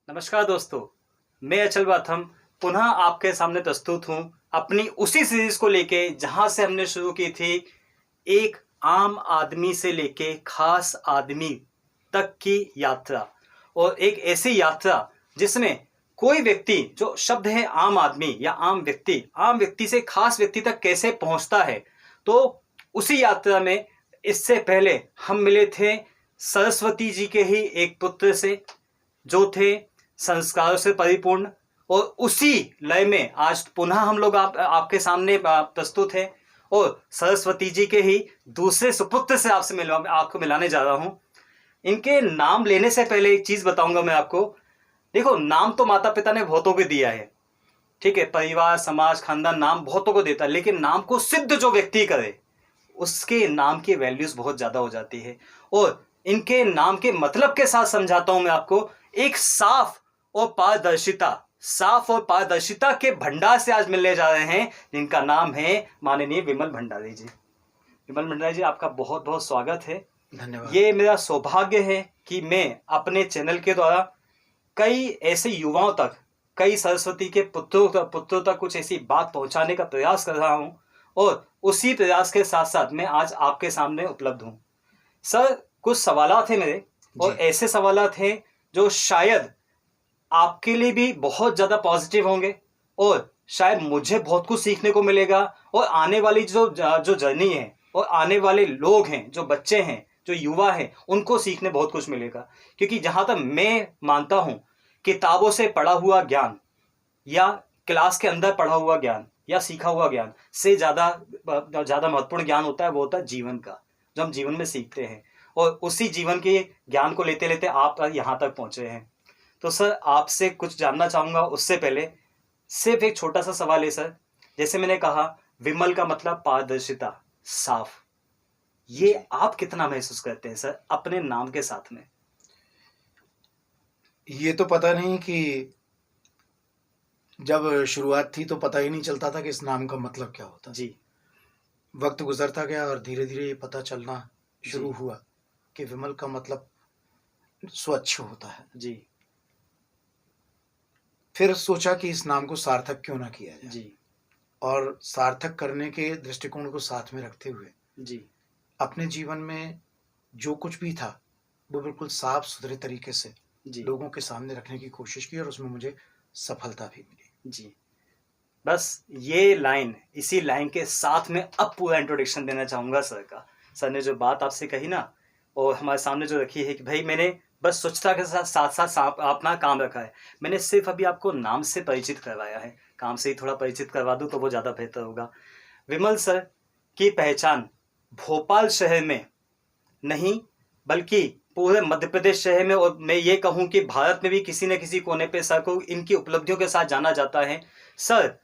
नमस्कार दोस्तों, मैं अचल बाथम पुनः आपके सामने प्रस्तुत हूँ अपनी उसी सीरीज को लेके जहाँ से हमने शुरू की थी। एक आम आदमी से लेके खास आदमी तक की यात्रा, और एक ऐसी यात्रा जिसमें कोई व्यक्ति, जो शब्द है आम आदमी या आम व्यक्ति से खास व्यक्ति तक कैसे पहुँचता है। तो उसी यात्रा में इससे पहले हम मिले थे सरस्वती जी के ही एक पुत्र से, जो थे संस्कारों से परिपूर्ण, और उसी लय में आज पुनः हम लोग आपके सामने प्रस्तुत हैं। और सरस्वती जी के ही दूसरे सुपुत्र से आपको मिलाने जा रहा हूं। इनके नाम लेने से पहले एक चीज बताऊंगा मैं आपको। देखो, नाम तो माता पिता ने बहुतों को दिया है, ठीक है, परिवार समाज खानदान नाम बहुतों को देता है, लेकिन नाम को सिद्ध जो व्यक्ति करे उसके नाम की वैल्यूज बहुत ज्यादा हो जाती है। और इनके नाम के मतलब के साथ समझाता हूं मैं आपको। एक साफ और पारदर्शिता के भंडार से आज मिलने जा रहे हैं, जिनका नाम है माननीय विमल भंडारी जी। विमल भंडारी जी, आपका बहुत बहुत स्वागत है। धन्यवाद। ये मेरा सौभाग्य है कि मैं अपने चैनल के द्वारा कई ऐसे युवाओं तक, कई सरस्वती के पुत्रों तक कुछ ऐसी बात पहुंचाने का प्रयास कर रहा हूं, और उसी प्रयास के साथ साथ मैं आज आपके सामने उपलब्ध हूं। सर, कुछ सवालात थे मेरे, और ऐसे सवालात हैं जो शायद आपके लिए भी बहुत ज्यादा पॉजिटिव होंगे, और शायद मुझे बहुत कुछ सीखने को मिलेगा। और आने वाली जो जर्नी है, और आने वाले लोग हैं, जो बच्चे हैं, जो युवा हैं, उनको सीखने बहुत कुछ मिलेगा। क्योंकि जहां तक मैं मानता हूं, किताबों से पढ़ा हुआ ज्ञान या क्लास के अंदर पढ़ा हुआ ज्ञान या सीखा हुआ ज्ञान से ज्यादा महत्वपूर्ण ज्ञान होता है, वो होता है जीवन का, जो हम जीवन में सीखते हैं। और उसी जीवन के ज्ञान को लेते लेते आप यहाँ तक पहुंचे हैं। तो सर, आपसे कुछ जानना चाहूंगा। उससे पहले सिर्फ एक छोटा सा सवाल है सर। जैसे मैंने कहा, विमल का मतलब पारदर्शिता, साफ, ये आप कितना महसूस करते हैं सर अपने नाम के साथ में? ये तो पता नहीं कि जब शुरुआत थी तो पता ही नहीं चलता था कि इस नाम का मतलब क्या होता जी। वक्त गुजरता गया और धीरे धीरे ये पता चलना शुरू हुआ कि विमल का मतलब स्वच्छ होता है। जी। फिर सोचा कि इस नाम को सार्थक क्यों ना किया जाए। जी। और सार्थक करने के दृष्टिकोण को साथ में रखते हुए जी। अपने जीवन में जो कुछ भी था वो बिल्कुल साफ सुथरे तरीके से जी। लोगों के सामने रखने की कोशिश की, और उसमें मुझे सफलता भी मिली। जी। बस ये लाइन, इसी लाइन के साथ में अब पूरा इंट्रोडक्शन देना चाहूंगा सर का। सर ने जो बात आपसे कही ना, और हमारे सामने जो रखी है कि भाई मैंने बस स्वच्छता के साथ साथ अपना काम रखा है। मैंने सिर्फ अभी आपको नाम से परिचित करवाया है, काम से ही थोड़ा परिचित करवा दूं तो वो ज़्यादा बेहतर होगा। विमल सर की पहचान भोपाल शहर में नहीं, बल्कि पूरे मध्य प्रदेश शहर में, और मैं ये कहूँ कि भारत में भी किसी न किसी कोने पे सर को इनकी उपलब्धियों के साथ जाना जाता है। सर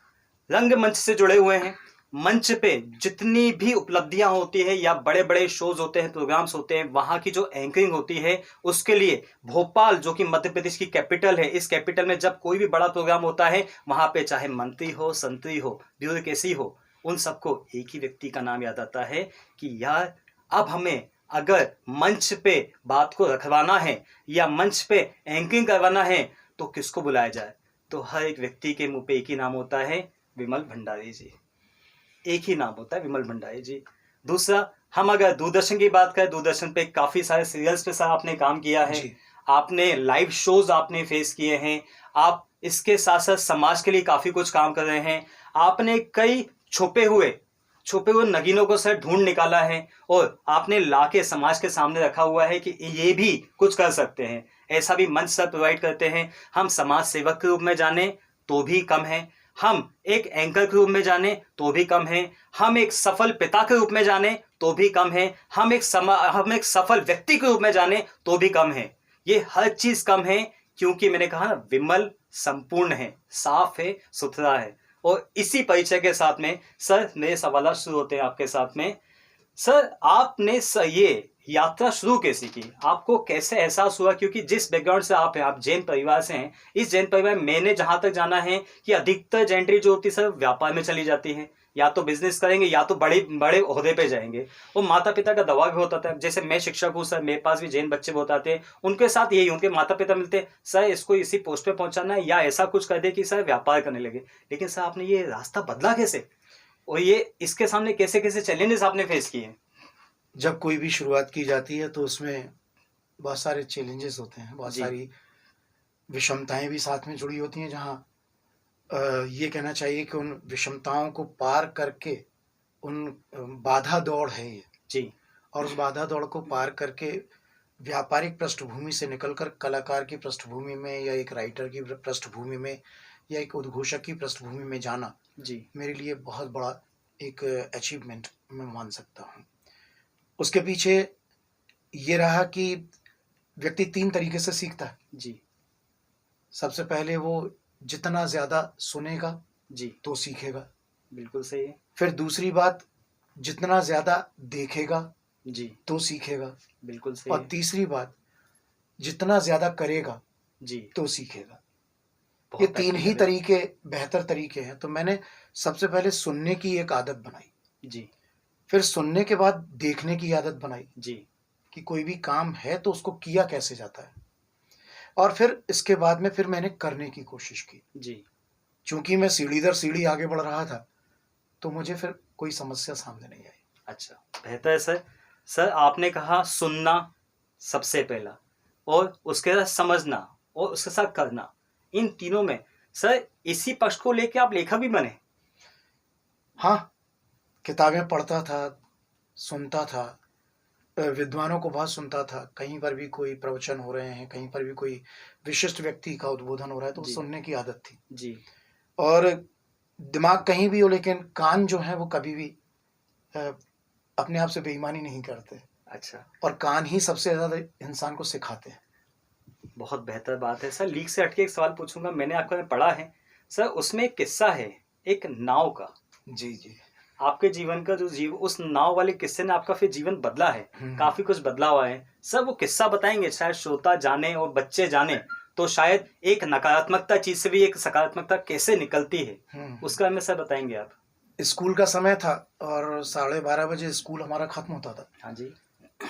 रंगमंच से जुड़े हुए हैं। मंच पे जितनी भी उपलब्धियां होती है या बड़े बड़े शोज होते हैं, प्रोग्राम्स होते हैं, वहां की जो एंकरिंग होती है, उसके लिए भोपाल, जो कि मध्य प्रदेश की कैपिटल है, इस कैपिटल में जब कोई भी बड़ा प्रोग्राम होता है, वहां पे चाहे मंत्री हो, संतरी हो, ब्यूरोक्रेसी हो, उन सबको एक ही व्यक्ति का नाम याद आता है कि यार, अब हमें अगर मंच पे बात को रखवाना है या मंच पे एंकरिंग करवाना है तो किसको बुलाया जाए। तो हर एक व्यक्ति के मुंह पे एक ही नाम होता है, विमल भंडारी जी। एक ही नाम होता है, विमल भंडारी जी। दूसरा, हम अगर दूरदर्शन की बात करें, दूरदर्शन पे काफी सारे सीरियल्स पे सर आपने काम किया है, आपने लाइव शोज आपने फेस किए हैं, आप इसके साथ साथ समाज के लिए काफी कुछ काम कर रहे हैं। आपने कई छुपे हुए नगीनों को सर ढूंढ निकाला है, और आपने लाके समाज के सामने रखा हुआ है कि ये भी कुछ कर सकते हैं। ऐसा भी मंच सर प्रोवाइड करते हैं। हम समाज सेवक के रूप में जाने तो भी कम है, हम एक एंकर के रूप में जाने तो भी कम है, हम एक सफल पिता के रूप में जाने तो भी कम है, हम एक सफल व्यक्ति के रूप में जाने तो भी कम है। ये हर चीज कम है, क्योंकि मैंने कहा ना, विमल संपूर्ण है, साफ है, सुथरा है। और इसी परिचय के साथ में सर मेरे सवाल शुरू होते हैं आपके साथ में। सर, आपने ये यात्रा शुरू कैसे की? आपको कैसे एहसास हुआ? क्योंकि जिस बैकग्राउंड से आप हैं, आप जैन परिवार से हैं। इस जैन परिवार में मैंने जहां तक जाना है कि अधिकतर जैन जो होती है सर व्यापार में चली जाती है, या तो बिजनेस करेंगे या तो बड़े बड़े ओहदे पे जाएंगे। वो माता पिता का दबाव भी होता था। जैसे मैं शिक्षक हूँ सर, मेरे पास भी जैन बच्चे बहुत आते हैं, उनके साथ यही, उनके माता पिता मिलते, सर इसको इसी पोस्ट पे पहुंचाना है या ऐसा कुछ कर दे कि सर व्यापार करने लगे। लेकिन सर आपने ये रास्ता बदला कैसे, और ये इसके सामने कैसे कैसे चैलेंजेस आपने फेस किए? जब कोई भी शुरुआत की जाती है तो उसमें बहुत सारे चैलेंजेस होते हैं, बहुत जी। सारी विषमताएं भी साथ में जुड़ी होती हैं, जहाँ ये कहना चाहिए कि उन विषमताओं को पार करके उन बाधा दौड़ है ये, जी। और उस बाधा दौड़ को पार करके व्यापारिक पृष्ठभूमि से निकलकर कलाकार की पृष्ठभूमि में या एक राइटर की पृष्ठभूमि में या एक उद्घोषक की पृष्ठभूमि में जाना जी। मेरे लिए बहुत बड़ा एक अचीवमेंट मैं मान सकता हूँ। उसके पीछे ये रहा कि व्यक्ति 3 तरीके से सीखता है। जी। सबसे पहले वो जितना ज़्यादा सुनेगा जी। तो सीखेगा। बिल्कुल सही है। फिर दूसरी बात, जितना ज़्यादा देखेगा जी। तो सीखेगा। बिल्कुल सही और है। तीसरी बात, जितना ज़्यादा करेगा जी। तो सीखेगा। ये बहुत 3 ही practical है। तरीके बेहतर तरीके हैं। तो मैंने सबसे पहले सुनने की एक आदत बनाई, जी। फिर सुनने के बाद देखने की आदत बनाई जी। कि कोई भी काम है तो उसको किया कैसे जाता है, और फिर इसके बाद में फिर मैंने करने की कोशिश की। जी। चूंकि मैं सीढ़ी दर सीढ़ी आगे बढ़ रहा था तो मुझे फिर कोई समस्या सामने नहीं आई। अच्छा, बेहतर है सर। सर आपने कहा सुनना सबसे पहला, और उसके साथ समझना, और उसके साथ करना, इन तीनों में सर इसी पक्ष को लेके आप लेखक भी बने? हाँ, किताबें पढ़ता था, सुनता था, विद्वानों को बहुत सुनता था। कहीं पर भी कोई प्रवचन हो रहे हैं, कहीं पर भी कोई विशिष्ट व्यक्ति का उद्बोधन हो रहा है तो जी। सुनने की आदत थी। जी। और दिमाग कहीं भी हो, लेकिन कान जो है वो कभी भी अपने आप से बेईमानी नहीं करते, अच्छा, और कान ही सबसे ज़्यादा इंसान को सिखाते हैं। बहुत बेहतर बात है। सर लीक से हटके एक सवाल पूछूंगा, मैंने आपको में पढ़ा है सर, उसमें एक किस्सा है एक नाव का। जी जी। आपके जीवन का जो जीव, उस नाव वाले किस्से ने आपका फिर जीवन बदला है, काफी कुछ बदला हुआ है। सर वो किस्सा बताएंगे, शायद श्रोता जाने और बच्चे जाने, तो शायद एक नकारात्मकता चीज से भी एक सकारात्मकता कैसे निकलती है, उसका हमें सर बताएंगे आप? स्कूल का समय था और 12:30 बजे स्कूल हमारा खत्म होता था। हाँ जी।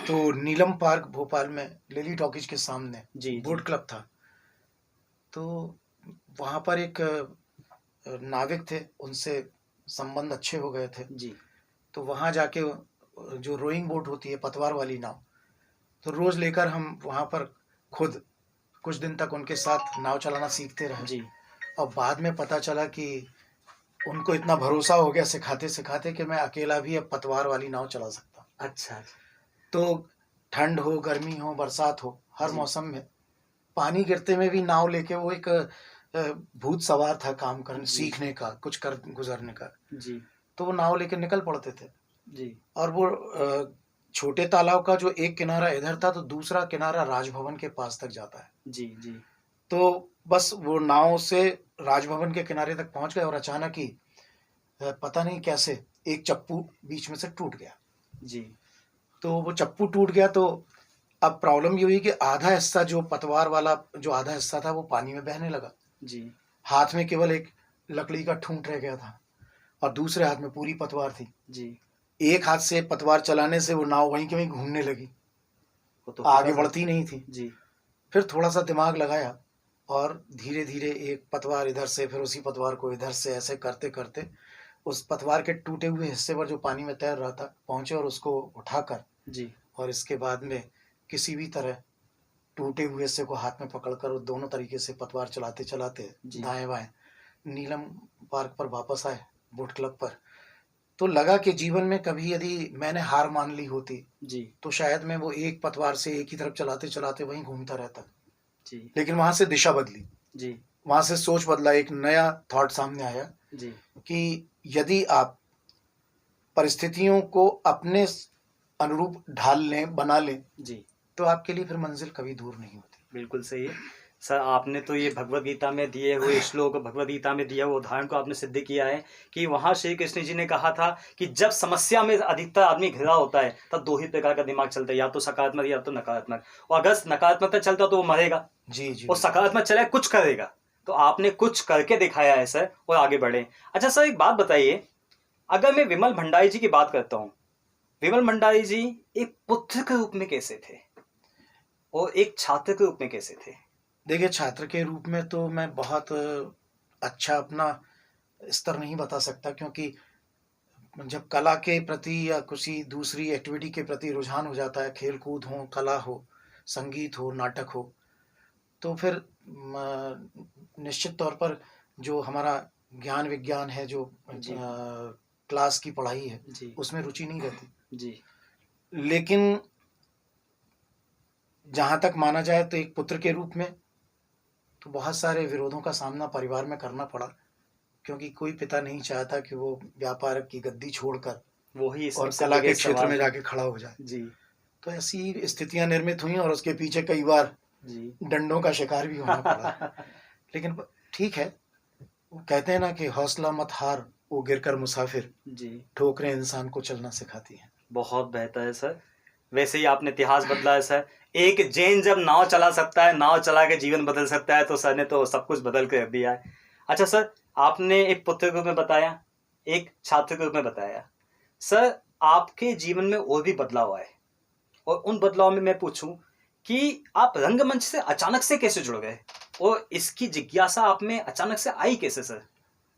तो नीलम पार्क भोपाल में लिली टॉकीज के सामने जी। बोट क्लब था। तो वहाँ पर एक नाविक थे, उनसे संबंध अच्छे हो गए थे। जी। तो वहाँ जाके जो रोइंग बोट होती है, पतवार वाली नाव, तो रोज लेकर हम वहाँ पर खुद कुछ दिन तक उनके साथ नाव चलाना सीखते रहे। जी। और बाद में पता चला कि उनको इतना भरोसा हो गया सिखाते सिखाते कि मैं अकेला भी अब पतवार वाली नाव चला सकता हूँ। अच्छा। तो ठंड हो, गर्मी हो, बरसात हो, हर जी। मौसम में पानी गिरते में भी नाव लेके वो एक भूत सवार था काम करने, जी। सीखने का, कुछ कर गुजरने का। जी। तो वो नाव लेके निकल पड़ते थे। जी। और वो छोटे तालाब का जो एक किनारा इधर था तो दूसरा किनारा राजभवन के पास तक जाता है। जी। जी। तो बस वो नाव से राजभवन के किनारे तक पहुंच गए और अचानक ही पता नहीं कैसे एक चप्पू बीच में से टूट गया। जी। तो वो चप्पू टूट गया तो अब प्रॉब्लम ये हुई कि आधा हिस्सा जो पतवार वाला जो आधा हिस्सा था वो पानी में बहने लगा। जी। हाथ में केवल एक लकड़ी का ठूंठ रह गया था और दूसरे हाथ में पूरी पतवार थी। जी। एक हाथ से पतवार चलाने से वो नाव वहीं के वहीं घूमने लगी, वो तो आगे होता बढ़ती नहीं थी। जी। फिर थोड़ा सा दिमाग लगाया और धीरे धीरे एक पतवार इधर से, फिर उसी पतवार को इधर से, ऐसे करते करते उस पतवार के टूटे हुए हिस्से पर जो पानी में तैर रहा था पहुंचे और उसको उठाकर, जी। और इसके बाद में किसी भी तरह टूटे हुए हिस्से को हाथ में पकड़कर वो दोनों तरीके से पतवार चलाते चलाते जी। दाएं बाएं नीलम पार्क पर वापस आए, बोट क्लब पर। तो लगा कि जीवन में कभी यदि मैंने हार मान ली होती जी। तो शायद मैं वो एक पतवार से एक ही तरफ चलाते चलाते वहीं घूमता रहता। जी। लेकिन वहां से दिशा बदली, जी। वहां से सोच बदला, एक नया थॉट सामने आया जी। कि यदि आप परिस्थितियों को अपने अनुरूप ढाल लें, बना लें, जी। तो आपके लिए फिर मंजिल कभी दूर नहीं होती। बिल्कुल सही है सर। आपने तो ये भगवत गीता में दिए हुए श्लोक, भगवत गीता में दिया हुआ उदाहरण को आपने सिद्ध किया है कि वहाँ श्री कृष्ण जी ने कहा था कि जब समस्या में अधिकतर आदमी घिरा होता है तब 2 ही प्रकार का दिमाग चलता है, या तो सकारात्मक या तो नकारात्मक। और अगर नकारात्मकता चलता तो वो मरेगा, जी जी। और सकारात्मक चले कुछ करेगा। तो आपने कुछ करके दिखाया है सर, और आगे बढ़े। अच्छा सर एक बात बताइए, अगर मैं विमल भंडारी जी की बात करता हूँ, विमल भंडारी जी एक पुत्र के रूप में कैसे थे और एक छात्र के रूप में कैसे थे? देखिए, छात्र के रूप में तो मैं बहुत अच्छा अपना स्तर नहीं बता सकता, क्योंकि जब कला के प्रति या किसी दूसरी एक्टिविटी के प्रति रुझान हो जाता है, खेल-कूद हो, कला हो, संगीत हो, नाटक हो, तो फिर निश्चित तौर पर जो हमारा ज्ञान विज्ञान है, जो जी। क्लास की पढ़ाई है, जी। उसमें रुचि नहीं रहती। जी। लेकिन जहाँ तक माना जाए तो एक पुत्र के रूप में तो बहुत सारे विरोधों का सामना परिवार में करना पड़ा, क्योंकि कोई पिता नहीं चाहता कि वो व्यापार की गद्दी छोड़कर वही और सबसे कला बड़े के क्षेत्र सवाल में है। जाके खड़ा हो जाए। जी। तो ऐसी स्थितियाँ निर्मित हुई और उसके पीछे कई बार जी। डंडों का शिकार भी होना पड़ा। लेकिन ठीक है, वो कहते हैं ना कि हौसला मत हार, वो गिरकर मुसाफिर, जी। ठोकरें इंसान को चलना सिखाती हैं। बहुत बेहतर है सर। वैसे ही आपने इतिहास बदला है सर। एक जैन जब नाव चला सकता है, नाव चला के जीवन बदल सकता है, तो सर ने तो सब कुछ बदल के रख दिया है। अच्छा सर, आपने एक पुत्र के रूप में बताया, एक छात्र के रूप में बताया। सर, आपके जीवन में और भी बदलाव आए, और उन बदलाव में मैं पूछूं कि आप रंगमंच से अचानक से कैसे जुड़ गए, और इसकी जिज्ञासा आप में अचानक से आई कैसे सर?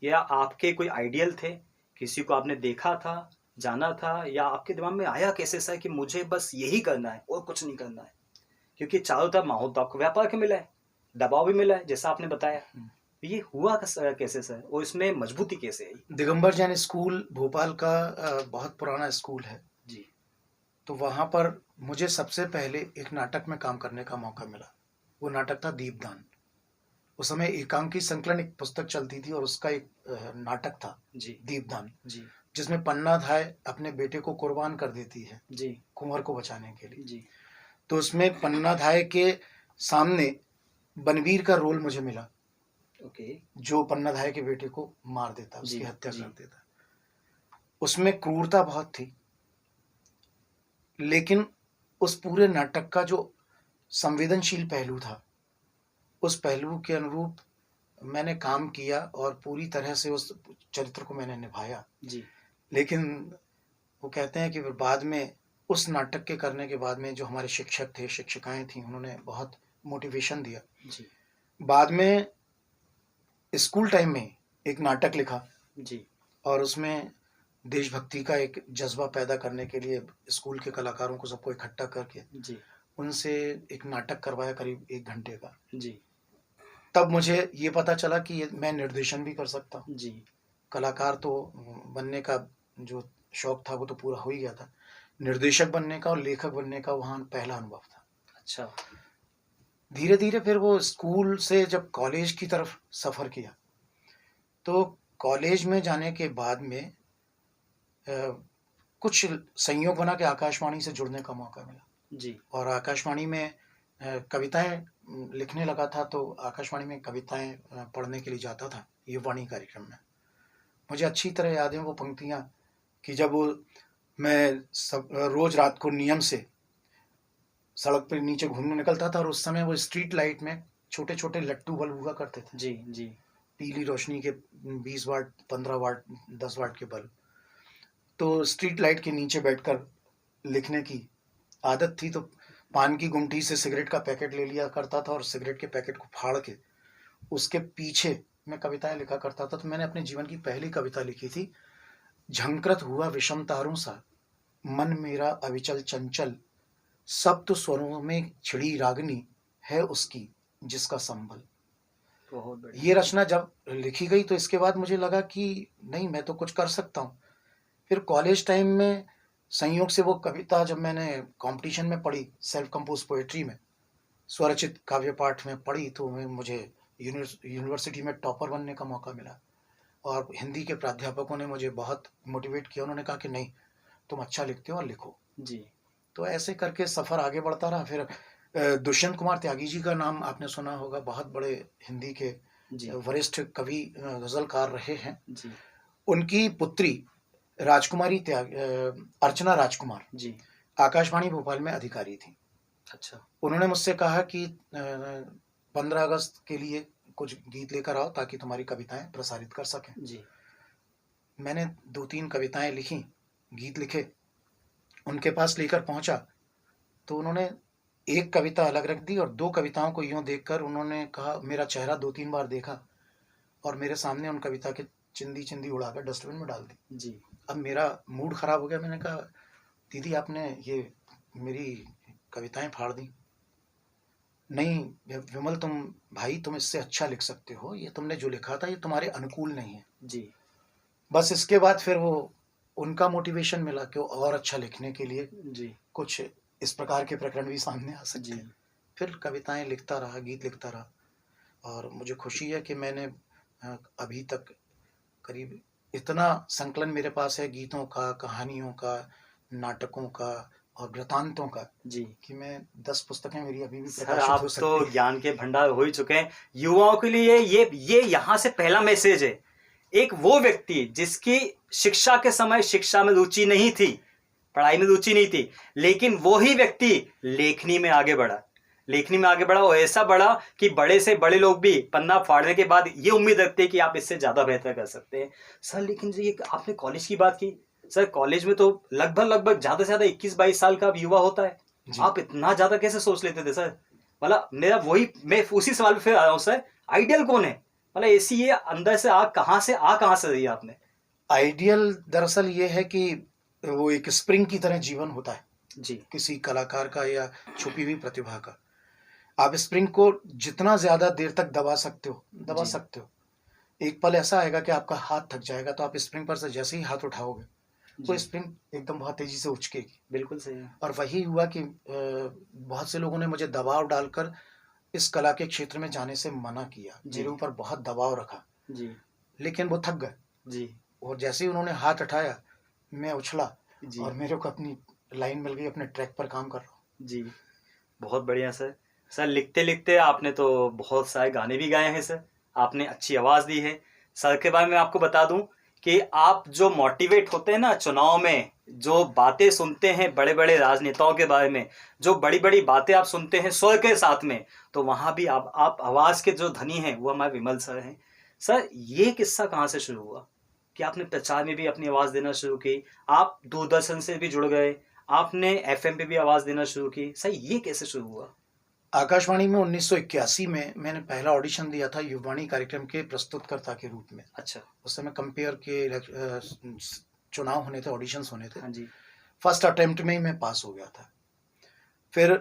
या आपके कोई आइडियल थे, किसी को आपने देखा था, जाना था, या आपके दिमाग में आया कैसे सर कि मुझे बस यही करना है और कुछ नहीं करना है? क्योंकि चारों तरफ माहौल तो आपको व्यापार के मिला है, दबाव भी मिला है जैसा आपने बताया। ये हुआ कैसे सर, और इसमें मजबूती कैसे आई? दिगंबर जैन स्कूल भोपाल का बहुत पुराना स्कूल है। जी। तो वहाँ पर मुझे सबसे पहले एक नाटक में काम करने का मौका मिला। वो नाटक था दीपदान। उस समय एकांकी संकलन एक पुस्तक चलती थी और उसका एक नाटक था जी। दीपदान, जी। जिसमें पन्ना धाय अपने बेटे को कुर्बान कर देती है जी। कुंवर को बचाने के लिए। जी। तो उसमें पन्ना धाय के सामने बनवीर का रोल मुझे मिला, ओके। जो पन्ना धाय के बेटे को मार देता, उसकी जी। हत्या जी। कर देता। उसमें क्रूरता बहुत थी, लेकिन उस पूरे नाटक का जो संवेदनशील पहलू था, उस पहलू के अनुरूप मैंने काम किया और पूरी तरह से उस चरित्र को मैंने निभाया। जी। लेकिन वो कहते हैं कि फिर बाद में उस नाटक के करने के बाद में जो हमारे शिक्षक थे, शिक्षिकाएँ थीं, उन्होंने बहुत मोटिवेशन दिया। जी। बाद में स्कूल टाइम में एक नाटक लिखा जी। और उसमें देशभक्ति का एक जज़्बा पैदा करने के लिए स्कूल के कलाकारों को सबको इकट्ठा करके जी। उनसे एक नाटक करवाया करीब 1 घंटे का। जी। तब मुझे ये पता चला कि ये मैं निर्देशन भी कर सकता हूँ। जी। कलाकार तो बनने का जो शौक था वो तो पूरा हो ही गया था। निर्देशक बनने का और लेखक बनने का वहाँ पहला अनुभव था। अच्छा। धीरे-धीरे फिर वो स्कूल से जब कॉलेज की तरफ सफ़र किया, तो कॉलेज में जाने के बाद में कुछ संयोग बना कि आकाशवाणी से जुड़ने का मौका मिला। जी। और आकाशवाणी में कविताएँ लिखने लगा था, तो आकाशवाणी में कविताएँ पढ़ने के लिए जाता था, ये वाणी कार्यक्रम में। मुझे अच्छी तरह याद है वो पंक्तियाँ कि जब वो मैं सब रोज़ रात को नियम से सड़क पे नीचे घूमने निकलता था और उस समय वो स्ट्रीट लाइट में छोटे-छोटे लट्टू बल्ब हुआ करते थे। जी। जी। पीली रोशनी के 20 वाट, 15 वाट, 10 वाट के बल्ब। तो स्ट्रीट लाइट के नीचे बैठकर लिखने की आदत थी, तो पान की गुमटी से सिगरेट का पैकेट ले लिया करता था और सिगरेट के पैकेट को फाड़ के उसके पीछे मैं कविताएँ लिखा करता था। तो मैंने अपने जीवन की पहली कविता लिखी थी, झंकृत हुआ विषम तारों सा, मन मेरा अविचल चंचल, सप्त स्वरों में छिड़ी रागनी है उसकी जिसका संबल। बहुत बढ़िया। ये रचना जब लिखी गई तो इसके बाद मुझे लगा कि नहीं, मैं तो कुछ कर सकता हूँ। फिर कॉलेज टाइम में संयोग से वो कविता जब मैंने कॉम्पिटिशन में पढ़ी, सेल्फ कंपोज पोएट्री में, स्वरचित काव्य पाठ में पढ़ी, तो मुझे यूनिवर्सिटी में टॉपर बनने का मौका मिला और हिंदी के प्राध्यापकों ने मुझे बहुत मोटिवेट किया। उन्होंने कहा कि नहीं, तुम अच्छा लिखते हो और लिखो। जी। तो ऐसे करके सफ़र आगे बढ़ता रहा। फिर दुष्यंत कुमार त्यागी जी का नाम आपने सुना होगा, बहुत बड़े हिंदी के जी। वरिष्ठ कवि, गज़लकार रहे हैं। जी। उनकी पुत्री राजकुमारी अर्चना राजकुमार जी। आकाशवाणी भोपाल में अधिकारी थी। अच्छा। उन्होंने मुझसे कहा कि 15 अगस्त के लिए कुछ गीत लेकर आओ ताकि तुम्हारी कविताएं प्रसारित कर सकें। जी। मैंने 2-3 कविताएं लिखी, गीत लिखे, उनके पास लेकर पहुंचा तो उन्होंने एक कविता अलग रख दी और 2 कविताओं को यूं देखकर उन्होंने कहा, मेरा चेहरा 2-3 बार देखा और मेरे सामने उन कविता के चिंदी उड़ाकर डस्टबिन में डाल दी। जी अब मेरा मूड खराब हो गया। मैंने कहा, दीदी आपने ये मेरी कविताएं फाड़ दी। नहीं विमल, तुम इससे अच्छा लिख सकते हो, ये तुमने जो लिखा था ये तुम्हारे अनुकूल नहीं है। जी बस इसके बाद फिर वो उनका मोटिवेशन मिला कि और अच्छा लिखने के लिए जी कुछ इस प्रकार के प्रकरण भी सामने आ सकते जी हैं। फिर कविताएं लिखता रहा, गीत लिखता रहा और मुझे खुशी है कि मैंने अभी तक करीब इतना संकलन मेरे पास है गीतों का, कहानियों का, नाटकों का और वृतांतों का जी कि मैं 10 पुस्तकें मेरी अभी भी सर, प्रकाशित आप हो तो सकती हैं। ज्ञान के भंडार हो ही चुके हैं। युवाओं के लिए ये यहाँ से पहला मैसेज है। एक वो व्यक्ति जिसकी शिक्षा के समय शिक्षा में रुचि नहीं थी, पढ़ाई में रुचि नहीं थी, लेकिन वो ही व्यक्ति लेखनी में आगे बढ़ा और ऐसा बढ़ा कि बड़े से बड़े लोग भी पन्ना फाड़ने के बाद ये उम्मीद रखते हैं कि आप इससे ज्यादा बेहतर कर सकते हैं। सर लेकिन जो ये आपने कॉलेज की बात की, सर कॉलेज में तो लगभग ज्यादा से ज्यादा 21-22 साल का युवा होता है। जी। आप इतना ज्यादा कैसे सोच लेते थे सर? मतलब मेरा वही, मैं उसी सवाल पे फिर आ रहा हूँ सर, आइडियल कौन है? मतलब ऐसी ये अंदर से आग कहाँ से रही है आपने? आइडियल दरअसल ये है कि वो एक स्प्रिंग की तरह जीवन होता है जी किसी कलाकार का या छुपी हुई प्रतिभा का। आप स्प्रिंग को जितना ज्यादा देर तक दबा जी सकते हो, एक पल ऐसा आएगा कि आपका हाथ थक जाएगा, तो आप स्प्रिंग पर से जैसे ही हाथ उठाओगे वो जी स्प्रिंग एकदम बहुत तेजी से उचकेगी। बिल्कुल सही है। और वही हुआ कि बहुत से लोगों ने मुझे दबाव डालकर इस कला के क्षेत्र में जाने से मना किया, जी मेरे ऊपर बहुत दबाव रखा, जी लेकिन वो थक गए। जी और जैसे ही उन्होंने हाथ उठाया मैं उछला जी और मेरे को अपनी लाइन मिल गई, अपने ट्रैक पर काम कर रहा हूँ। जी बहुत बढ़िया सर। सर लिखते लिखते आपने तो बहुत सारे गाने भी गाए हैं सर, आपने अच्छी आवाज़ दी है। सर के बारे में आपको बता दूं कि आप जो मोटिवेट होते हैं ना चुनाव में, जो बातें सुनते हैं बड़े बड़े राजनेताओं के बारे में, जो बड़ी बड़ी बातें आप सुनते हैं स्वर के साथ में, तो वहाँ भी आप आवाज़ के जो धनी हैं वो हमारे विमल सर हैं। सर ये किस्सा कहाँ से शुरू हुआ कि आपने प्रचार में भी अपनी आवाज़ देना शुरू की, आप दूरदर्शन से भी जुड़ गए, आपने एफएम पे भी आवाज़ देना शुरू की? सर ये कैसे शुरू हुआ? आकाशवाणी में 1981 में मैंने पहला ऑडिशन दिया था युववाणी कार्यक्रम के प्रस्तुतकर्ता के रूप में। अच्छा। उस समय कंपेयर के चुनाव होने थे, ऑडिशंस होने थे। हाँ जी। फर्स्ट अटेम्प्ट में ही मैं पास हो गया था। फिर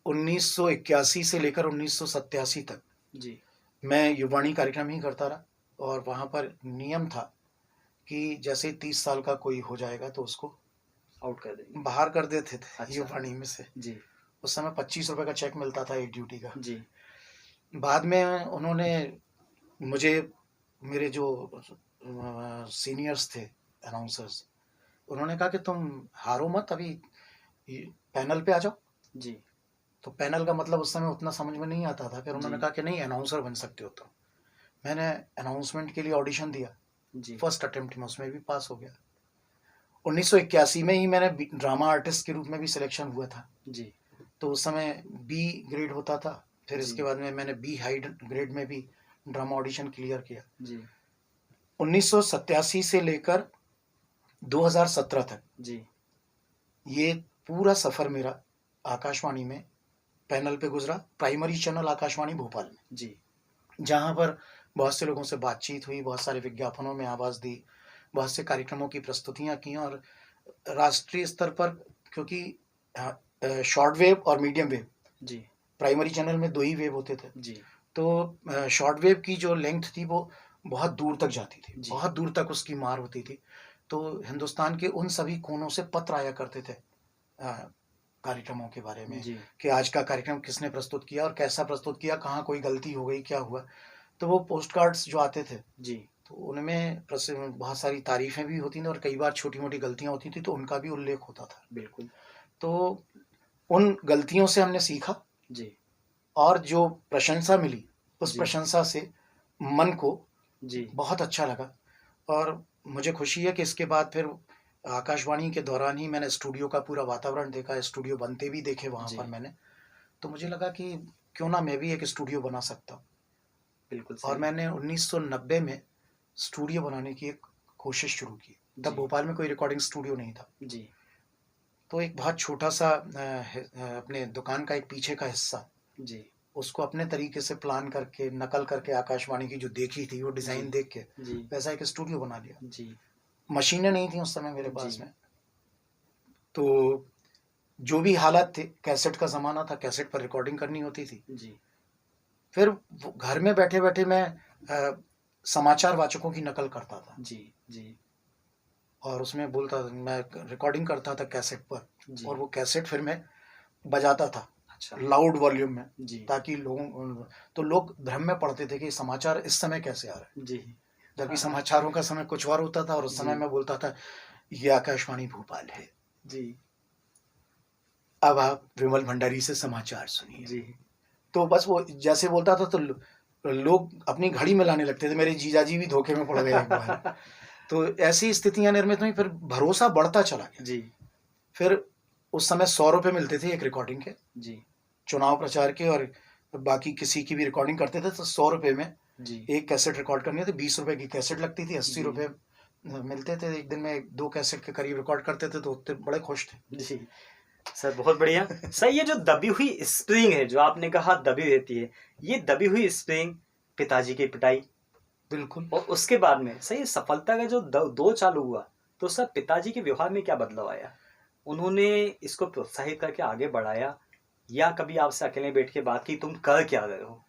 1981 से लेकर 1987 तक जी मैं युववाणी कार्यक्रम ही करता रहा और वहाँ पर नियम था कि जैसे 30 साल का कोई हो जाएगा तो उसको आउट कर देंगे। बाहर कर देते थे अच्छा। युववाणी में से। जी उस समय 25 रुपए का चेक मिलता था एक ड्यूटी का। जी बाद में उन्होंने मुझे, मेरे जो सीनियर्स थे अनाउंसर्स, उन्होंने कहा कि तुम हारो मत, अभी पैनल पे आ जाओ। जी तो पैनल का मतलब उस समय उतना समझ में नहीं आता था। फिर उन्होंने जी कहा कि नहीं, अनाउंसर बन सकते हो तुम। मैंने अनाउंसमेंट के लिए ऑडिशन दिया, जी फर्स्ट अटेम्प्ट में उसमें भी पास हो गया। 1981 में ही मैंने ड्रामा आर्टिस्ट के रूप में भी सिलेक्शन हुआ था। जी तो उस समय बी ग्रेड होता था। फिर जी इसके बाद में मैंने बी हाई ग्रेड में भी ड्रामा ऑडिशन क्लियर किया। जी 1987 से लेकर 2017 तक जी ये पूरा सफर मेरा आकाशवाणी में पैनल पे गुजरा, प्राइमरी चैनल आकाशवाणी भोपाल में, जी जहाँ पर बहुत से लोगों से बातचीत हुई, बहुत सारे विज्ञापनों में आवाज़ दी, बहुत से कार्यक्रमों की प्रस्तुतियाँ की और राष्ट्रीय स्तर पर, क्योंकि शॉर्ट वेव और मीडियम वेव, जी प्राइमरी चैनल में 2 ही वेव होते थे, जी तो शॉर्ट वेव की जो लेंथ थी वो बहुत दूर तक जाती थी, जी बहुत दूर तक उसकी मार होती थी। तो हिंदुस्तान के उन सभी कोनों से पत्र आया करते थे कार्यक्रमों के बारे में जी कि आज का कार्यक्रम किसने प्रस्तुत किया और कैसा प्रस्तुत किया, कहाँ कोई गलती हो गई, क्या हुआ। तो वो पोस्ट कार्ड्स जो आते थे जी तो उनमें बहुत सारी तारीफें भी होती थी और कई बार छोटी मोटी गलतियां होती थी, तो उनका भी उल्लेख होता था। बिल्कुल। तो उन गलतियों से हमने सीखा जी और जो प्रशंसा मिली उस जी प्रशंसा से मन को जी बहुत अच्छा लगा। और मुझे खुशी है कि इसके बाद फिर आकाशवाणी के दौरान ही मैंने स्टूडियो का पूरा वातावरण देखा, स्टूडियो बनते भी देखे वहाँ जी पर मैंने। तो मुझे लगा कि क्यों ना मैं भी एक स्टूडियो बना सकता हूँ। बिल्कुल और सही। मैंने 1990 में स्टूडियो बनाने की एक कोशिश शुरू की। तब जी। भोपाल में कोई रिकॉर्डिंग स्टूडियो नहीं था। जी। तो एक बहुत छोटा-सा अपने दुकान का एक पीछे का हिस्सा, जी। उसको अपने तरीके से प्लान करके, नकल करके आकाशवाणी की जो देखी थी, वो जी। डिज़ाइन देख के जी। वैसा एक स्टूडियो बना लिया। जी। मशीनें नहीं थी उस समय मेरे पास जी। में। तो जो भी हालात थे, कैसेट का ज़माना था, कैसेट पर रिकॉर्डिंग करनी होती थी। जी। फिर वो घर में बैठे-बैठे मैं समाचार वाचकों की नकल करता था जी। जी। और उसमें बोलता था, मैं रिकॉर्डिंग करता था कैसेट पर जी। और वो कैसेट फिर मैं बजाता था अच्छा। लाउड वॉल्यूम में, जी। ताकि तो लोग भ्रम में पड़ते थे कि समाचार इस समय कैसे आ रहा है, जी। जबकि समाचारों का समय कुछ और होता था और उस समय जी। मैं बोलता था, ये आकाशवाणी भोपाल है, जी। अब आप विमल भंडारी से समाचार सुनिए। जी। तो बस वो जैसे बोलता था तो लोग अपनी घड़ी में लाने लगते थे। मेरे जीजाजी भी धोखे में पड़ गए एक बार। तो ऐसी स्थितियां निर्मित हुई, फिर भरोसा बढ़ता चला गया। जी। फिर उस समय 100 रुपए मिलते थे एक रिकॉर्डिंग के, जी। चुनाव प्रचार के और बाकी किसी की भी रिकॉर्डिंग करते थे तो 100 रुपए में जी। एक कैसेट रिकॉर्ड करनी होती। 20 रुपए की कैसेट लगती थी, 80 जी। रुपए मिलते थे। एक दिन में 2 कैसेट के करीब रिकॉर्ड करते थे तो उतने बड़े खुश थे। जी। सर बहुत बढ़िया। सर ये जो दबी हुई स्प्रिंग है, जो आपने कहा दबी रहती है, ये दबी हुई स्प्रिंग पिताजी की पिटाई बिल्कुल। और उसके बाद में सर ये सफलता का जो दो चालू हुआ, तो सर पिताजी के व्यवहार में क्या बदलाव आया? उन्होंने इसको प्रोत्साहित करके आगे बढ़ाया या कभी आपसे अकेले बैठ के बात की, तुम कर क्या रहे हो?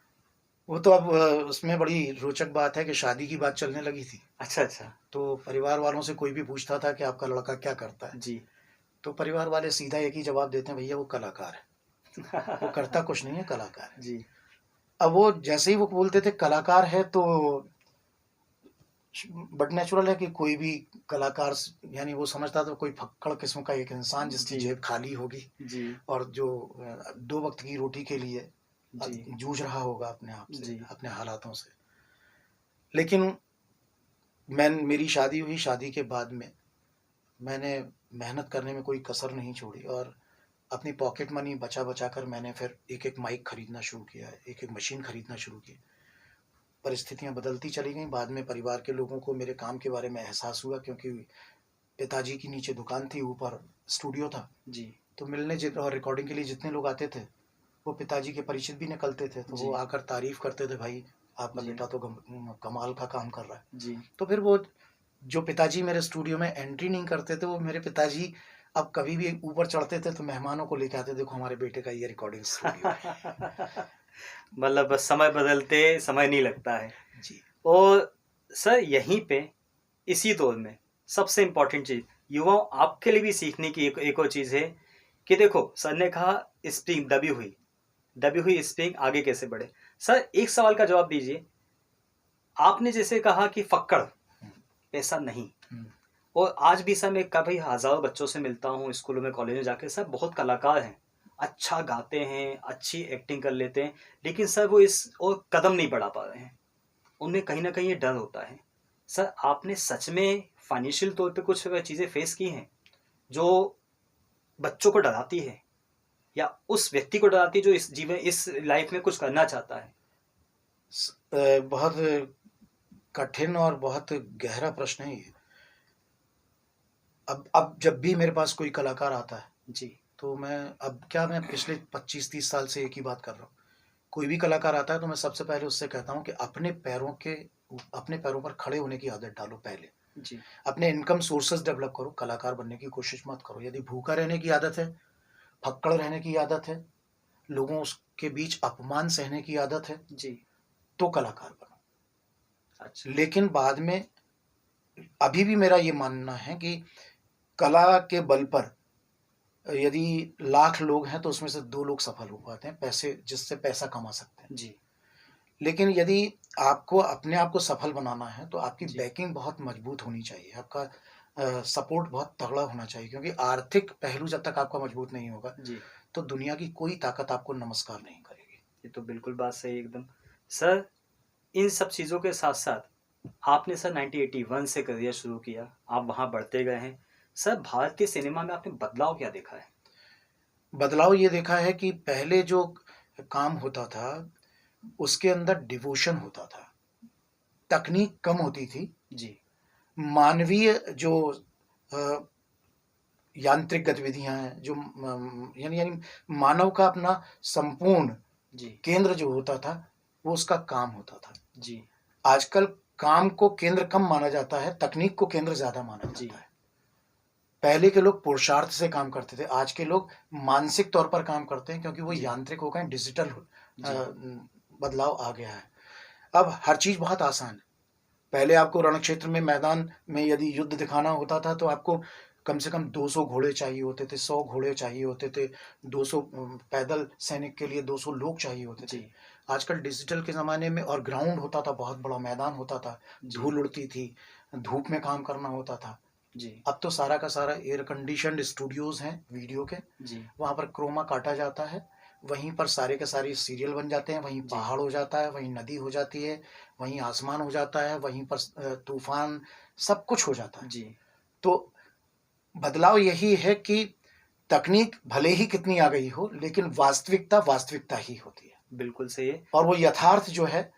वो तो अब उसमें बड़ी रोचक बात है कि शादी की बात चलने लगी थी। अच्छा। अच्छा। तो परिवार वालों से कोई भी पूछता था कि आपका लड़का क्या करता है? जी। तो परिवार वाले सीधा एक ही जवाब देते हैं, भैया वो कलाकार है। वो करता कुछ नहीं है, कलाकार है। जी। अब वो जैसे ही वो बोलते थे कलाकार है तो बट नेचुरल है कि कोई भी कलाकार यानी वो समझता था कोई फक्कड़ किस्म का एक इंसान जिसकी जी। जेब खाली होगी जी। और जो 2 वक़्त की रोटी के लिए जी। जूझ रहा होगा अपने आप से, जी। अपने हालातों से। लेकिन मेरी शादी हुई, शादी के बाद में मैंने मेहनत करने में कोई कसर नहीं छोड़ी और अपनी पॉकेट मनी बचा-बचा कर मैंने फिर एक-एक माइक खरीदना शुरू किया, एक-एक मशीन खरीदना शुरू की। परिस्थितियाँ बदलती चली गईं, बाद में परिवार के लोगों को मेरे काम के बारे में एहसास हुआ क्योंकि पिताजी की नीचे दुकान थी, ऊपर स्टूडियो था। जी। तो मिलने और रिकॉर्डिंग के लिए जितने लोग आते थे, वो पिताजी के परिचित भी निकलते थे, तो वो जी। आकर तारीफ़ करते थे, भाई आपका जी। बेटा तो कमाल का काम कर रहा है। जी। तो फिर वो जो पिताजी मेरे स्टूडियो में एंट्री नहीं करते थे, वो मेरे पिताजी अब कभी भी ऊपर चढ़ते थे तो मेहमानों को लेके आते, देखो हमारे बेटे का ये रिकॉर्डिंग स्टूडियो है। मतलब बस समय बदलते समय नहीं लगता है। जी। और सर यहीं पे इसी दौर में सबसे इम्पोर्टेंट चीज युवाओं आपके लिए भी सीखने की एक और चीज है कि देखो सर ने कहा स्प्रिंग दबी हुई स्प्रिंग आगे कैसे बढ़े। सर एक सवाल का जवाब दीजिए। आपने जैसे कहा कि फक्कड़ पैसा नहीं, और आज भी सर मैं कभी हजारों बच्चों से मिलता हूँ स्कूलों में कॉलेज में जाके, सर बहुत कलाकार हैं, अच्छा गाते हैं, अच्छी एक्टिंग कर लेते हैं, लेकिन सर वो इस और कदम नहीं बढ़ा पा रहे हैं। उनमें कहीं ना कहीं ये डर होता है। सर आपने सच में फाइनेंशियल तौर पे कुछ चीज़ें फेस की हैं जो बच्चों को डराती है या उस व्यक्ति को डराती है जो इस जीवन इस लाइफ में कुछ करना चाहता है? बहुत कठिन और बहुत गहरा प्रश्न है ये। अब जब भी मेरे पास कोई कलाकार आता है, जी। तो मैं पिछले 25-30 साल से एक ही बात कर रहा हूँ। कोई भी कलाकार आता है तो मैं सबसे पहले उससे कहता हूँ कि अपने पैरों पर खड़े होने की आदत डालो पहले। जी। अपने इनकम सोर्सेज़ डेवलप करो, कलाकार बनने की कोशिश मत करो। यदि भूखा रहने की आदत है, फक्कड़ रहने की आदत है, लोगों के बीच अपमान सहने की आदत है, जी। तो कलाकार बनो। अच्छा। लेकिन बाद में अभी भी मेरा ये मानना है कि कला के बल पर यदि 1,00,000 लोग हैं तो उसमें से 2 लोग सफल हो पाते हैं, जिससे पैसा कमा सकते हैं। जी। लेकिन यदि आपको अपने आप को सफल बनाना है तो आपकी जी। बैकिंग बहुत मजबूत होनी चाहिए, आपका सपोर्ट बहुत तगड़ा होना चाहिए, क्योंकि आर्थिक पहलू जब तक आपका मजबूत नहीं होगा, जी। तो दुनिया की कोई ताकत आपको नमस्कार नहीं करेगी। ये तो बिल्कुल बात सही एकदम। सर इन सब चीज़ों के साथ साथ आपने सर 1981 से करियर शुरू किया, आप वहाँ बढ़ते गए हैं। सर भारतीय सिनेमा में आपने बदलाव क्या देखा है? बदलाव ये देखा है कि पहले जो काम होता था, उसके अंदर डिवोशन होता था। तकनीक कम होती थी, जी। मानवीय जो यांत्रिक गतिविधियां हैं, जो यानी यानी मानव का अपना संपूर्ण जी केंद्र जो होता था वो उसका काम होता था। जी आजकल काम को केंद्र कम माना जाता है, तकनीक को केंद्र ज्यादा माना जी जाता है। पहले के लोग पुरुषार्थ से काम करते थे, आज के लोग मानसिक तौर पर काम करते हैं, क्योंकि वो जी यांत्रिक हो गए, डिजिटल जी बदलाव आ गया है। अब हर चीज बहुत आसान है। पहले आपको रण क्षेत्र में, मैदान में यदि युद्ध दिखाना होता था तो आपको कम से कम 200 घोड़े चाहिए होते थे, 100 घोड़े चाहिए होते थे, 200 पैदल सैनिक के लिए 200 लोग चाहिए होते थे। जी आजकल डिजिटल के ज़माने में, और ग्राउंड होता था, बहुत बड़ा मैदान होता था, जी धूल उड़ती थी, धूप में काम करना होता था। जी अब तो सारा का सारा एयर कंडीशनड स्टूडियोज हैं वीडियो के, जी वहाँ पर क्रोमा काटा जाता है, वहीं पर सारे के सारे सीरियल बन जाते हैं, वहीं जी पहाड़ हो जाता है, वहीं नदी हो जाती है, वहीं आसमान हो जाता है, वहीं पर तूफान, सब कुछ हो जाता है। जी तो बदलाव यही है कि तकनीक भले ही कितनी आ गई हो, लेकिन वास्तविकता वास्तविकता ही होती है, बिल्कुल सही है। और वो यथार्थ जो है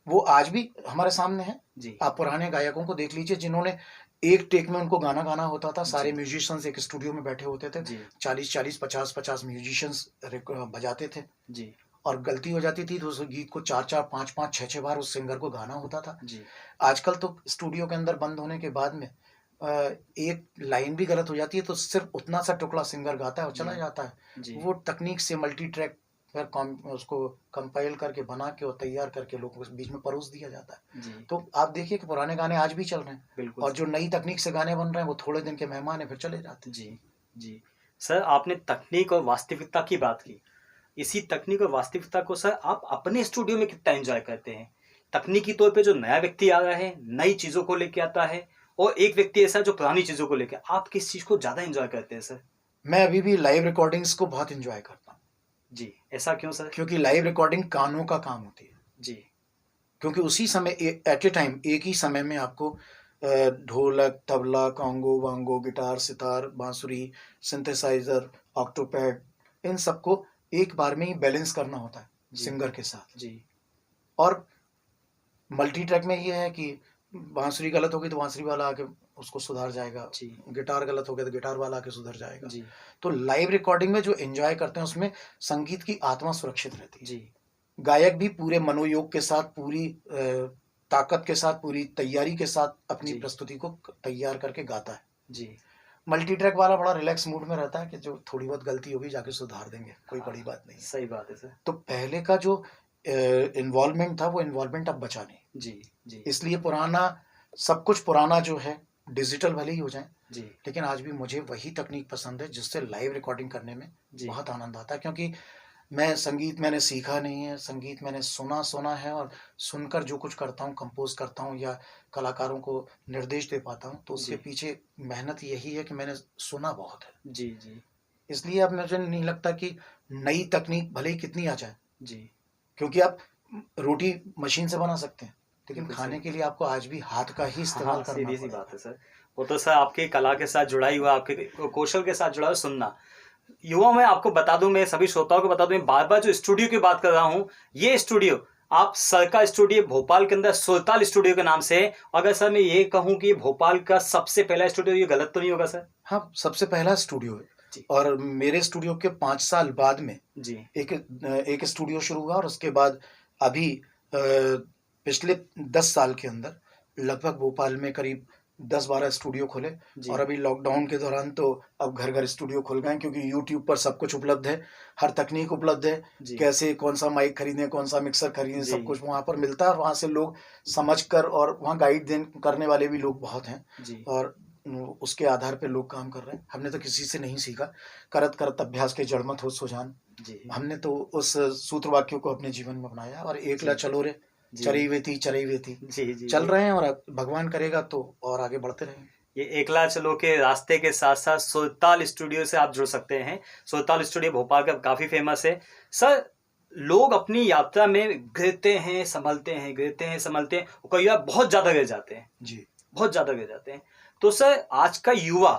वो आज भी हमारे सामने है। जी आप पुराने गायकों को देख लीजिए, जिन्होंने एक टेक में उनको गाना गाना होता था, सारे जी म्यूजिशियंस एक स्टूडियो में बैठे होते थे, जी 40-40, 50-50 म्यूजिशियंस बजाते थे, जी और गलती हो जाती थी तो उस गीत को 4-4, 5-5, 6-6 बार उस सिंगर को गाना होता था। जी आजकल तो स्टूडियो के अंदर बंद होने के बाद में एक लाइन भी गलत हो जाती है तो सिर्फ उतना सा टुकड़ा सिंगर गाता है और चला जी जाता है। जी वो तकनीक से मल्टी ट्रैक पर उसको कंपाइल करके बना के और तैयार करके लोगों के बीच में परोस दिया जाता है। जी तो आप देखिए कि पुराने गाने आज भी चल रहे हैं, बिल्कुल और जो सही। नई तकनीक से गाने बन रहे हैं वो थोड़े दिन के मेहमान हैं, फिर चले जाते हैं। जी जी सर, आपने तकनीक और वास्तविकता की बात की। इसी तकनीक और वास्तविकता को सर आप अपने स्टूडियो में कितना एंजॉय करते हैं? तकनीकी तौर पे जो नया व्यक्ति आ रहा है, नई चीज़ों को लेके आता है, और एक व्यक्ति ऐसा है जो पुरानी चीज़ों को लेके, आप किस चीज़ को ज़्यादा एंजॉय करते हैं सर? मैं अभी भी लाइव रिकॉर्डिंग्स को बहुत एंजॉय करता हूँ, जी, ऐसा क्यों सर? क्योंकि लाइव रिकॉर्डिंग कानों का काम होती है। जी क्योंकि उसी समय एट ए टाइम, एक ही समय में आपको ढोलक, तबला, कॉन्गो, वांगो, गिटार, सितार, बांसुरी, सिंथेसाइजर, ऑक्टोपैड, इन सबको एक बार में ही बैलेंस करना होता है जी सिंगर के साथ। जी और मल्टी ट्रैक में ये है कि बांसुरी गलत होगी तो बांसुरी वाला आके उसको सुधार जाएगा, जी गिटार गलत हो गया तो गिटार वाला आके सुधर जाएगा। जी तो लाइव रिकॉर्डिंग में जो एंजॉय करते हैं उसमें संगीत की आत्मा सुरक्षित रहती है। जी गायक भी पूरे मनोयोग के साथ, पूरी ताकत के साथ, पूरी तैयारी के साथ अपनी जी प्रस्तुति को तैयार करके गाता है। जी मल्टी ट्रैक वाला बड़ा रिलैक्स मूड में रहता है कि जो थोड़ी बहुत गलती होगी जाके सुधार देंगे, कोई हाँ, बड़ी बात नहीं है। सही बात है सर। तो पहले का जो इन्वॉल्वमेंट था वो इन्वॉल्वमेंट अब बचा नहीं। जी जी इसलिए पुराना, सब कुछ पुराना जो है, डिजिटल भले ही हो जाए, जी लेकिन आज भी मुझे वही तकनीक पसंद है जिससे लाइव रिकॉर्डिंग करने में जी बहुत आनंद आता है। क्योंकि मैं संगीत मैंने सीखा नहीं है, संगीत मैंने सुना है, और सुनकर जो कुछ करता हूँ, कंपोज करता हूँ या कलाकारों को निर्देश दे पाता हूँ, तो उसके जी पीछे मेहनत यही है कि मैंने सुना बहुत है। जी जी इसलिए अब मुझे नहीं लगता कि नई तकनीक भले ही कितनी आ जाए, जी क्योंकि आप रोटी मशीन से बना सकते हैं, लेकिन बिल्कुल खाने सही। के लिए आपको आज भी हाथ का ही इस्तेमाल हाँ, करना सीधी सी बात पड़ेगा। है सर। वो तो सर आपकी कला के साथ जुड़ा ही हुआ, आपके कौशल के साथ जुड़ा हुआ सुनना। युवा में आपको बता दूं, मैं सभी श्रोताओं को बता दूं, मैं बार बार जो स्टूडियो की बात कर रहा हूं, ये स्टूडियो आप सरका स्टूडियो भोपाल के अंदर सुरताल स्टूडियो के नाम से है। अगर सर मैं ये कहूं कि भोपाल का सबसे पहला स्टूडियो, ये गलत तो नहीं होगा सर? हाँ, सबसे पहला स्टूडियो है। जी और मेरे स्टूडियो के 5 साल बाद में जी एक स्टूडियो शुरू हुआ, और उसके बाद अभी पिछले 10 साल के अंदर लगभग भोपाल में करीब 10-12 स्टूडियो खुले। जी और अभी लॉकडाउन के दौरान तो अब घर घर स्टूडियो खुल गए, क्योंकि यूट्यूब पर सब कुछ उपलब्ध है, हर तकनीक उपलब्ध है, जी कैसे कौन सा माइक खरीदें, कौन सा मिक्सर खरीदें, जी सब कुछ वहाँ पर मिलता है, और वहाँ से लोग समझ कर, और वहाँ गाइड करने वाले भी लोग बहुत हैं, जी और उसके आधार पे लोग काम कर रहे हैं। हमने तो किसी से नहीं सीखा, करत करत अभ्यास के जड़मत हो सुजान। जी हमने तो उस सूत्र वाक्य को अपने जीवन में अपनाया, और एकला जी चलो रे, जी चरई वेती जी जी चल जी रहे हैं, और अब भगवान करेगा तो और आगे बढ़ते रहेंगे। ये एकला चलो के रास्ते के साथ साथ सुरताल स्टूडियो से आप जुड़ सकते हैं। सुरताल स्टूडियो भोपाल का काफ़ी फेमस है सर। लोग अपनी यात्रा में गिरते हैं संभलते हैं, गिरते हैं संभलते हैं, और कई बार बहुत ज़्यादा गिर जाते हैं, जी, बहुत ज़्यादा गिर जाते हैं। तो सर आज का युवा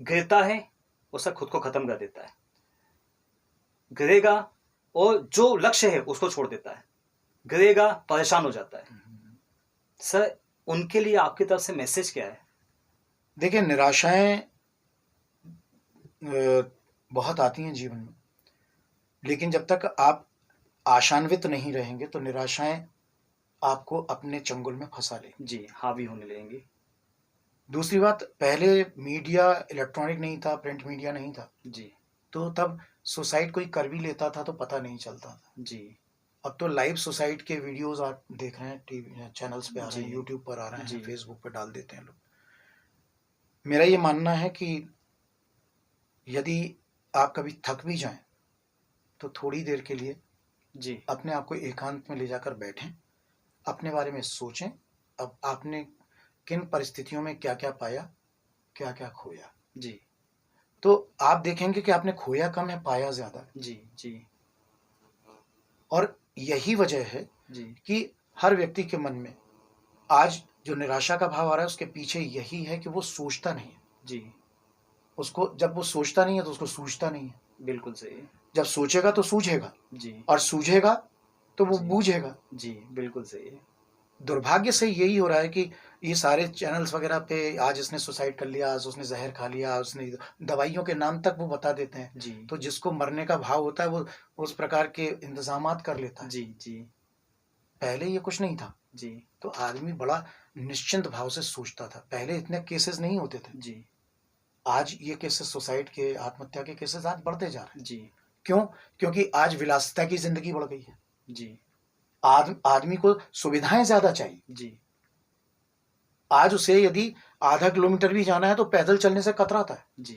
गिरता है और सर खुद को ख़त्म कर देता है, गिरेगा और जो लक्ष्य है उसको छोड़ देता है, गिरेगा परेशान हो जाता है। सर उनके लिए आपकी तरफ से मैसेज क्या है? देखिए, निराशाएं बहुत आती हैं जीवन में, लेकिन जब तक आप आशान्वित नहीं रहेंगे तो निराशाएं आपको अपने चंगुल में फंसा लेंगी। जी, हावी होने लगेंगी। दूसरी बात, पहले मीडिया इलेक्ट्रॉनिक नहीं था, प्रिंट मीडिया नहीं था, जी, तो तब सुसाइड कोई कर भी लेता था तो पता नहीं चलता था। जी, अब तो लाइव सुसाइड के वीडियोस आप देख रहे हैं, टीवी चैनल्स पे आ रहे हैं, जी, यूट्यूब पर आ रहे हैं, जी, फेसबुक पे डाल देते हैं लोग। मेरा ये मानना है कि यदि आप कभी थक भी जाएं तो थोड़ी देर के लिए जी, अपने आप को एकांत में ले जाकर बैठें, अपने बारे में सोचें, अब आपने किन परिस्थितियों में क्या क्या पाया, क्या क्या खोया, जी, तो आप देखेंगे कि आपने खोया कम है, पाया ज्यादा। जी, जी, और यही वजह है जी, कि हर व्यक्ति के मन में आज जो निराशा का भाव आ रहा है उसके पीछे यही है कि वो सोचता नहीं है। जी, उसको जब वो सोचता नहीं है तो उसको सूझता नहीं है। बिल्कुल सही है। जब सोचेगा तो सूझेगा, जी, और सूझेगा तो वो जी, बूझेगा। जी, बिल्कुल सही है। दुर्भाग्य से यही हो रहा है कि ये सारे चैनल्स वगैरह पे आज इसने सुसाइड कर लिया, आज उसने जहर खा लिया, उसने दवाइयों के नाम तक वो बता देते हैं। जी, तो जिसको मरने का भाव होता है वो उस प्रकार के इंतजामात कर लेता है। जी, जी, पहले ये कुछ नहीं था, जी, तो आदमी बड़ा निश्चिंत भाव से सोचता था। पहले इतने केसेस नहीं होते थे। जी, आज ये केसेस, सुसाइड के, आत्महत्या के केसेस आज बढ़ते जा रहे हैं। जी, क्यों? क्योंकि आज विलासिता की जिंदगी बढ़ गई है। जी, आदमी को सुविधाएं ज्यादा चाहिए। जी, आज उसे यदि आधा किलोमीटर भी जाना है तो पैदल चलने से कतराता है। जी,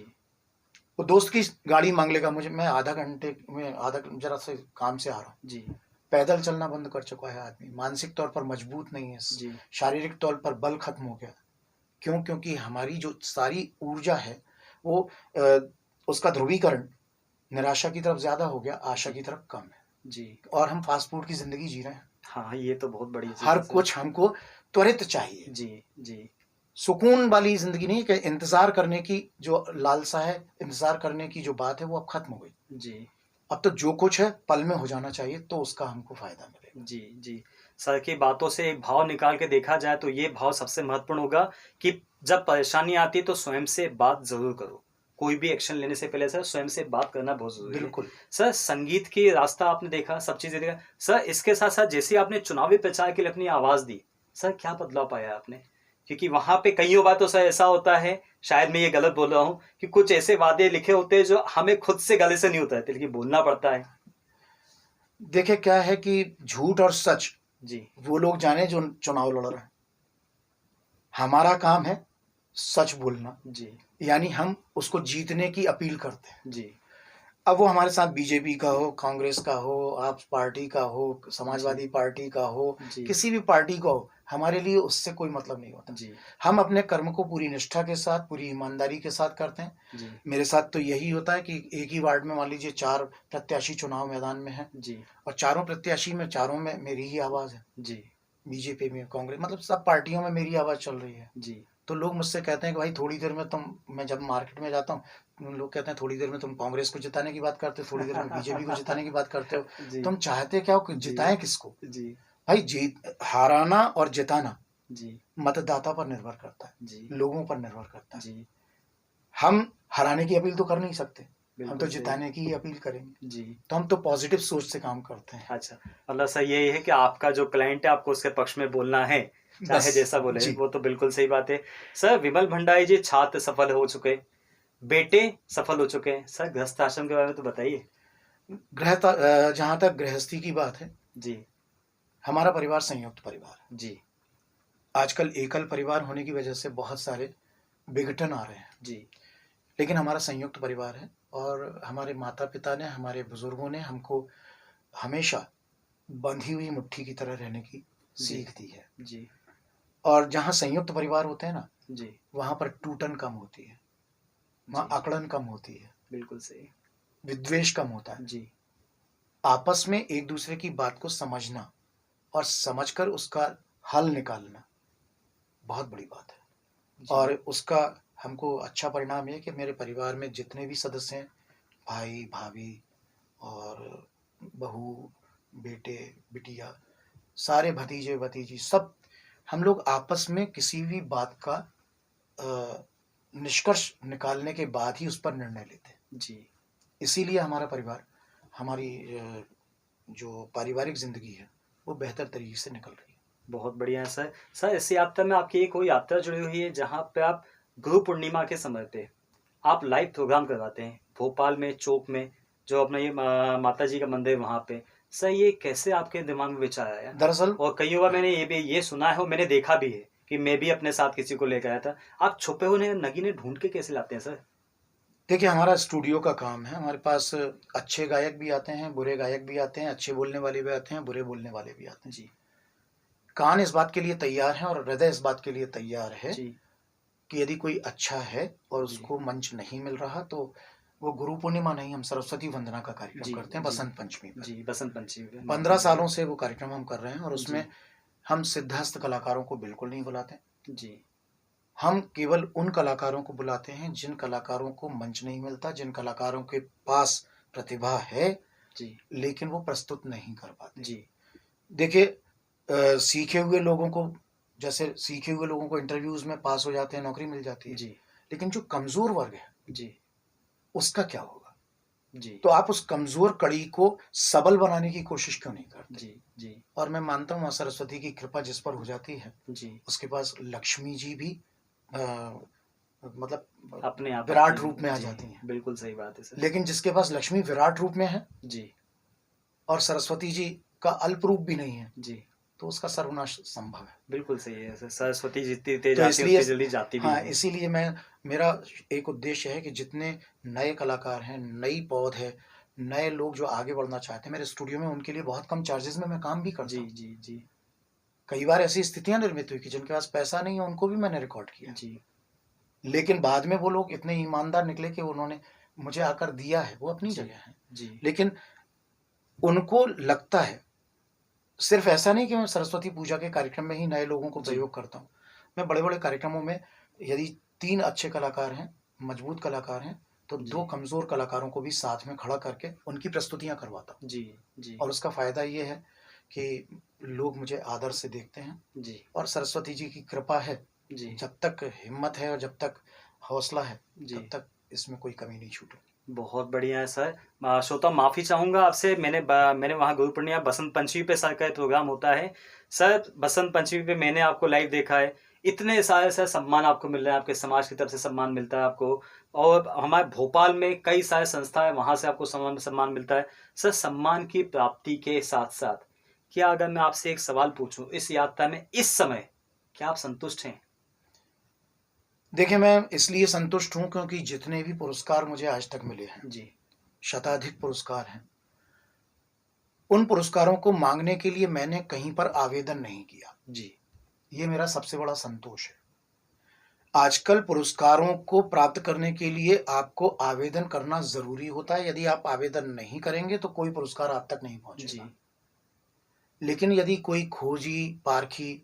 वो दोस्त की गाड़ी मांग लेगा, मुझे, मैं आधा घंटे में, जरा से काम से आ रहा हूँ। जी, पैदल चलना बंद कर चुका है आदमी। मानसिक तौर पर मजबूत नहीं है, जी, शारीरिक तौर पर बल खत्म हो गया। क्यों? क्योंकि हमारी जो सारी ऊर्जा है वो उसका ध्रुवीकरण निराशा की तरफ ज्यादा हो गया, आशा की तरफ कम है। जी। और हम फास्ट फूड की जिंदगी जी रहे हैं। हाँ, ये तो बहुत बड़ी चीज़ हर है सर। कुछ हमको त्वरित चाहिए। जी, जी, सुकून वाली जिंदगी नहीं, कि इंतजार करने की जो लालसा है, इंतजार करने की जो बात है वो अब खत्म हो गई। जी, अब तो जो कुछ है पल में हो जाना चाहिए, तो उसका हमको फायदा मिलेगा। जी, जी। सर की बातों से एक भाव निकाल के देखा जाए तो ये भाव सबसे महत्वपूर्ण होगा कि जब परेशानी आती है तो स्वयं से बात ज़रूर करो। कोई भी एक्शन लेने से पहले सर स्वयं से बात करना बहुत ज़रूरी है। बिल्कुल। सर संगीत की रास्ता आपने देखा, सब चीज़ें देखा। सर इसके साथ-साथ जैसे आपने चुनावी प्रचार के लिए अपनी आवाज़ दी, सर क्या बदलाव पाया आपने? क्योंकि वहाँ पे कइयों बार तो सर ऐसा होता है, शायद मैं ये गलत बोल रहा हूँ, कि कुछ ऐसे वादे लिखे होते हैं जो हमें खुद से गले से नहीं उतरते लेकिन बोलना पड़ता है। देखिए, क्या है कि झूठ और सच जी, वो लोग जाने जो चुनाव लड़ रहे हैं। हमारा काम है सच बोलना, जी, यानी हम उसको जीतने की अपील करते हैं। जी, अब वो हमारे साथ बीजेपी का हो, कांग्रेस का हो, आप पार्टी का हो, समाजवादी पार्टी का हो, जी, किसी भी पार्टी का हो, हमारे लिए उससे कोई मतलब नहीं होता। जी, हम अपने कर्म को पूरी निष्ठा के साथ, पूरी ईमानदारी के साथ करते हैं। जी, मेरे साथ तो यही होता है कि एक ही वार्ड में मान लीजिए 4 प्रत्याशी चुनाव मैदान में हैं, जी, और चारों प्रत्याशी में, चारों में मेरी ही आवाज़ है। जी, बीजेपी में, कांग्रेस, मतलब सब पार्टियों में मेरी आवाज़ चल रही है। जी, तो लोग मुझसे कहते हैं कि भाई थोड़ी देर में तुम, मैं जब मार्केट में जाता हूँ, लोग कहते हैं थोड़ी देर में तुम कांग्रेस को जिताने की बात करते हो, थोड़ी देर में बीजेपी को जिताने की बात करते हो। जी, तुम चाहते क्या हो कि जी, जिताएं किसको? जी, भाई, जीत हाराना और जिताना जी, मतदाता पर निर्भर करता है, जी, लोगों पर निर्भर करता है। जी, हम हराने की अपील तो कर नहीं सकते, हम तो बिल्कुल सही। जिताने की ही अपील करेंगे। जी, तो हम तो पॉजिटिव सोच से काम करते हैं। अच्छा, मतलब सर यही है कि आपका जो क्लाइंट है आपको उसके पक्ष में बोलना है, चाहे बस। जैसा बोले, जी। वो तो बिल्कुल सही बात है। सर विमल भंडारी जी छात्र सफल हो चुके, बेटे सफल हो चुके हैं। सर गृहस्थ आश्रम के बारे में तो बताइए? जहाँ तक गृहस्थी की बात है, जी, हमारा परिवार संयुक्त परिवार है। जी, आजकल एकल परिवार होने की वजह से बहुत सारे विघटन आ रहे हैं, जी, लेकिन हमारा संयुक्त परिवार है, और हमारे माता पिता ने, हमारे बुजुर्गों ने हमको हमेशा बंधी हुई मुट्ठी की तरह रहने की जी, सीख दी है। जी, और जहाँ संयुक्त परिवार होते हैं ना, जी, वहाँ पर टूटन कम होती है, वहाँ जी, अकड़न कम होती है, बिल्कुल सही। विद्वेष कम होता है। जी, आपस में एक दूसरे की बात को समझना और समझकर उसका हल निकालना बहुत बड़ी बात है। जी, और उसका हमको अच्छा परिणाम ये कि मेरे परिवार में जितने भी सदस्य हैं, भाई भाभी और बहू, बेटे बिटिया, सारे भतीजे भतीजी, सब हम लोग आपस में किसी भी बात का निष्कर्ष निकालने के बाद ही उस पर निर्णय लेते हैं। जी। इसीलिए हमारा परिवार, हमारी जो पारिवारिक जिंदगी है वो बेहतर तरीके से निकल रही है। बहुत बढ़िया है सर। सर, इस यात्रा में आपकी एक कोई यात्रा जुड़ी हुई है जहाँ पे आप गुरु पूर्णिमा के समय पे आप लाइव प्रोग्राम करवाते हैं भोपाल में चौक में, जो अपना ये माता जी का मंदिर है वहाँ पे। सर, ये कैसे आपके दिमाग में विचार आया? दरअसल और कई बार मैंने ये सुना है और मैंने देखा भी है कि मैं भी अपने साथ किसी को लेकर आया था। आप छुपे हुए नगीने ढूंढ के कैसे लाते हैं सर? देखिए, हमारा स्टूडियो का काम है। हमारे पास अच्छे गायक भी आते हैं, बुरे गायक भी आते हैं, अच्छे बोलने वाले भी आते हैं, बुरे बोलने वाले भी आते हैं। जी। कान इस बात के लिए तैयार है और हृदय इस बात के लिए तैयार है जी। कि यदि कोई अच्छा है और जी। उसको मंच नहीं मिल रहा तो वो गुरु पूर्णिमा नहीं, हम सरस्वती वंदना का कार्यक्रम जी। करते हैं जी। बसंत पंचमी पर। जी, बसंत पंचमी पे 15 सालों से वो कार्यक्रम हम कर रहे हैं और जी। उसमें हम सिद्धहस्त कलाकारों को बिल्कुल नहीं बुलाते। जी। हम केवल उन कलाकारों को बुलाते हैं जिन कलाकारों को मंच नहीं मिलता, जिन कलाकारों के पास प्रतिभा है जी। लेकिन वो प्रस्तुत नहीं कर पाते। जी। देखिए, सीखे हुए लोगों को, जैसे सीखे हुए लोगों को इंटरव्यूज में पास हो जाते हैं, नौकरी मिल जाती है। जी। लेकिन जो कमजोर वर्ग है जी। उसका क्या होगा? जी। तो आप उस कमजोर कड़ी को सबल बनाने की कोशिश क्यों नहीं करते? जी। जी। और मैं मानता हूँ माँ सरस्वती की कृपा जिस पर हो जाती है जी। उसके पास लक्ष्मी जी भी मतलब अपने आप विराट आती रूप में आ जी, जाती हैं। बिल्कुल सही बात है सर। लेकिन जिसके पास लक्ष्मी विराट रूप में है जी। और सरस्वती जी का अल्प रूप भी नहीं है जी, तो उसका सर्वनाश संभव है। बिल्कुल सही है सर। सरस्वती जितनी तेज तो आती है इसलिए, उतनी जल्दी जाती भी हाँ, है। इसीलिए मेरा एक उद्देश्य है कि जितने नए कलाकार हैं, नई पौध है, नए लोग जो आगे बढ़ना चाहते हैं, मेरे स्टूडियो में उनके लिए बहुत कम चार्जेस में मैं काम भी करता जी। हूँ। जी। जी। कई बार ऐसी स्थितियां निर्मित हुई कि जिनके पास पैसा नहीं है उनको भी मैंने रिकॉर्ड किया, जी। लेकिन बाद में वो लोग इतने ईमानदार निकले कि उन्होंने मुझे आकर दिया है, वो अपनी जी। जगह है। जी। लेकिन उनको लगता है, सिर्फ ऐसा नहीं कि मैं सरस्वती पूजा के कार्यक्रम में ही नए लोगों को जी। प्रयोग करता हूँ। मैं बड़े बड़े कार्यक्रमों में यदि 3 अच्छे कलाकार हैं, मजबूत कलाकार हैं, तो जी। 2 कमजोर कलाकारों को भी साथ में खड़ा करके उनकी प्रस्तुतियां करवाता हूँ। जी। जी। और उसका फायदा ये है कि लोग मुझे आदर से देखते हैं जी। और सरस्वती जी की कृपा है। जी। जब तक हिम्मत है और जब तक हौसला है जी। तब तक इसमें कोई कमी नहीं छूटेगी। बहुत बढ़िया है सर। श्रोता, माफ़ी चाहूँगा आपसे, मैंने वहाँ गुरु पूर्णिमा बसंत पंचमी पे सर का प्रोग्राम होता है। सर, बसंत पंचमी पे मैंने आपको लाइव देखा है। इतने सारे सर सम्मान आपको मिल रहे हैं, आपके समाज की तरफ से सम्मान मिलता है आपको, और हमारे भोपाल में कई सारे संस्था है, वहाँ से आपको सम्मान मिलता है। सर, सम्मान की प्राप्ति के साथ-साथ क्या, अगर मैं आपसे एक सवाल पूछूँ, इस यात्रा में इस समय क्या आप संतुष्ट हैं? देखिए, मैं इसलिए संतुष्ट हूँ क्योंकि जितने भी पुरस्कार मुझे आज तक मिले हैं, जी। शताधिक पुरस्कार हैं, उन पुरस्कारों को मांगने के लिए मैंने कहीं पर आवेदन नहीं किया। जी। ये मेरा सबसे बड़ा संतोष है। आजकल पुरस्कारों को प्राप्त करने के लिए आपको आवेदन करना ज़रूरी होता है। यदि आप आवेदन नहीं करेंगे तो कोई पुरस्कार आप तक नहीं जी। पहुँचेगा। लेकिन यदि कोई खोजी, पारखी,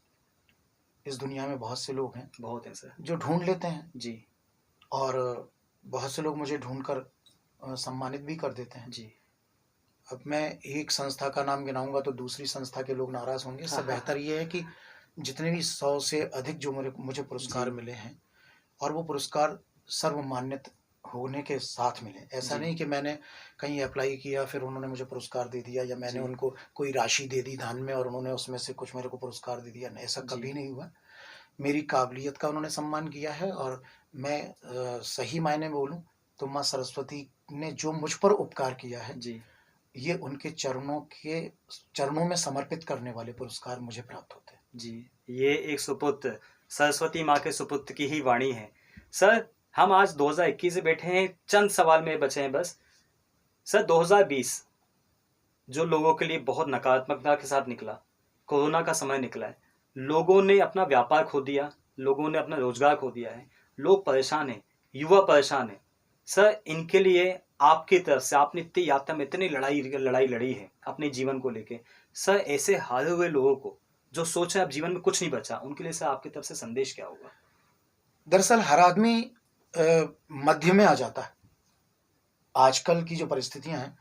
इस दुनिया में बहुत से लोग हैं बहुत है सर। जो ढूँढ लेते हैं जी। और बहुत से लोग मुझे ढूँढकर सम्मानित भी कर देते हैं। जी। अब मैं एक संस्था का नाम गिनाऊँगा तो दूसरी संस्था के लोग नाराज़ होंगे। इससे बेहतर ये है कि जितने भी 100 से अधिक जो मुझे पुरस्कार जी। मिले हैं और वो पुरस्कार सर्वमान्यत होने के साथ मिले। ऐसा जी। नहीं कि मैंने कहीं अप्लाई किया फिर उन्होंने मुझे पुरस्कार दे दिया या मैंने जी। उनको कोई राशि दे दी दान में और उन्होंने उसमें से कुछ मेरे को पुरस्कार दे दिया। नहीं, ऐसा जी। कभी नहीं हुआ। मेरी काबिलियत का उन्होंने सम्मान किया है और मैं सही मायने में बोलूँ तो माँ सरस्वती ने जो मुझ पर उपकार किया है, जी। ये उनके चरणों में समर्पित करने वाले पुरस्कार मुझे प्राप्त होते हैं। जी, ये एक सुपुत्र, सरस्वती माँ के सुपुत्र की ही वाणी है। सर, हम आज 2021 से बैठे हैं, चंद सवाल में बचे हैं बस। सर, 2020 जो लोगों के लिए बहुत नकारात्मकता के साथ निकला, कोरोना का समय निकला है, लोगों ने अपना व्यापार खो दिया, लोगों ने अपना रोजगार खो दिया है, लोग परेशान हैं, युवा परेशान है। सर, इनके लिए आपकी तरफ से, आपने इतनी यात्रा में इतनी लड़ाई लड़ी है अपने जीवन को लेके, सर, ऐसे हारे हुए लोगों को जो सोच रहे अब जीवन में कुछ नहीं बचा, उनके लिए सर आपकी तरफ से संदेश क्या होगा? दरअसल हर आदमी मध्य में आ जाता है। आजकल की जो परिस्थितियां हैं,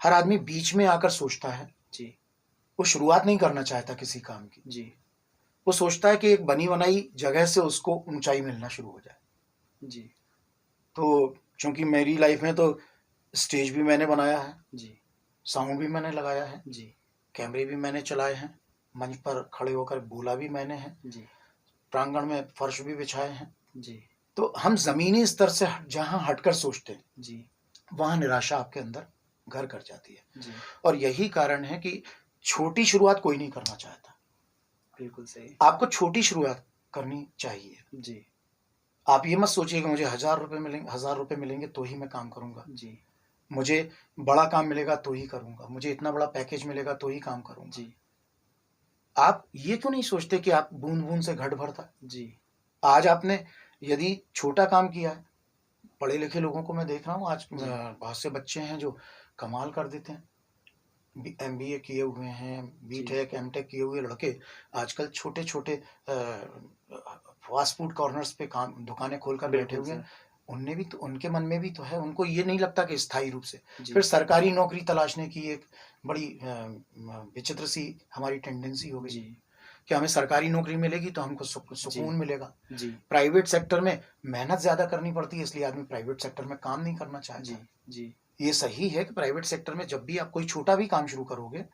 हर आदमी बीच में आकर सोचता है। जी। वो शुरुआत नहीं करना चाहता किसी काम की। जी। वो सोचता है कि एक बनी बनाई जगह से उसको ऊंचाई मिलना शुरू हो जाए। जी तो चूंकि मेरी लाइफ में तो स्टेज भी मैंने बनाया है, जी साउंड भी मैंने लगाया है, जी कैमरे भी मैंने चलाए हैं, मंच पर खड़े होकर बोला भी मैंने है, जी प्रांगण में फर्श भी बिछाए हैं। जी तो हम जमीनी स्तर से जहां हटकर सोचते हैं, जी वहां निराशा आपके अंदर घर कर जाती है। जी और यही कारण है कि छोटी शुरुआत कोई नहीं करना चाहता। बिल्कुल सही। आपको छोटी शुरुआत करनी चाहिए। जी आप ये मत सोचिए कि मुझे 1000 मिलेंगे तो ही मैं काम करूंगा, जी मुझे बड़ा काम मिलेगा तो ही करूंगा, मुझे इतना बड़ा पैकेज मिलेगा तो ही काम करूंगा। जी आप ये क्यों नहीं सोचते कि आप बूंद बूंद से घट भरता है। जी आज आपने यदि छोटा काम किया है, पढ़े लिखे लोगों को मैं देख रहा हूँ आज, जी। बहुत से बच्चे हैं जो कमाल कर देते हैं, MBA किए हुए हैं, जी BTech MTech किए हुए लड़के आजकल छोटे छोटे फास्ट फूड कॉर्नर्स पे काम दुकानें खोलकर बैठे बिल्कुल हुए हैं। सर। उनने भी तो, उनके मन में भी तो है, उनको ये नहीं लगता कि स्थायी रूप से। जी फिर सरकारी नौकरी तलाशने की एक बड़ी विचित्र सी हमारी टेंडेंसी हो गई जी कि हमें सरकारी नौकरी मिलेगी तो हमको जी सुकून मिलेगा। जी प्राइवेट सेक्टर में मेहनत ज्यादा करनी पड़ती है, इसलिए आदमी प्राइवेट सेक्टर में काम नहीं करना चाहता जी है। जी ये सही है कि प्राइवेट सेक्टर में जब भी आप कोई छोटा भी काम शुरू करोगे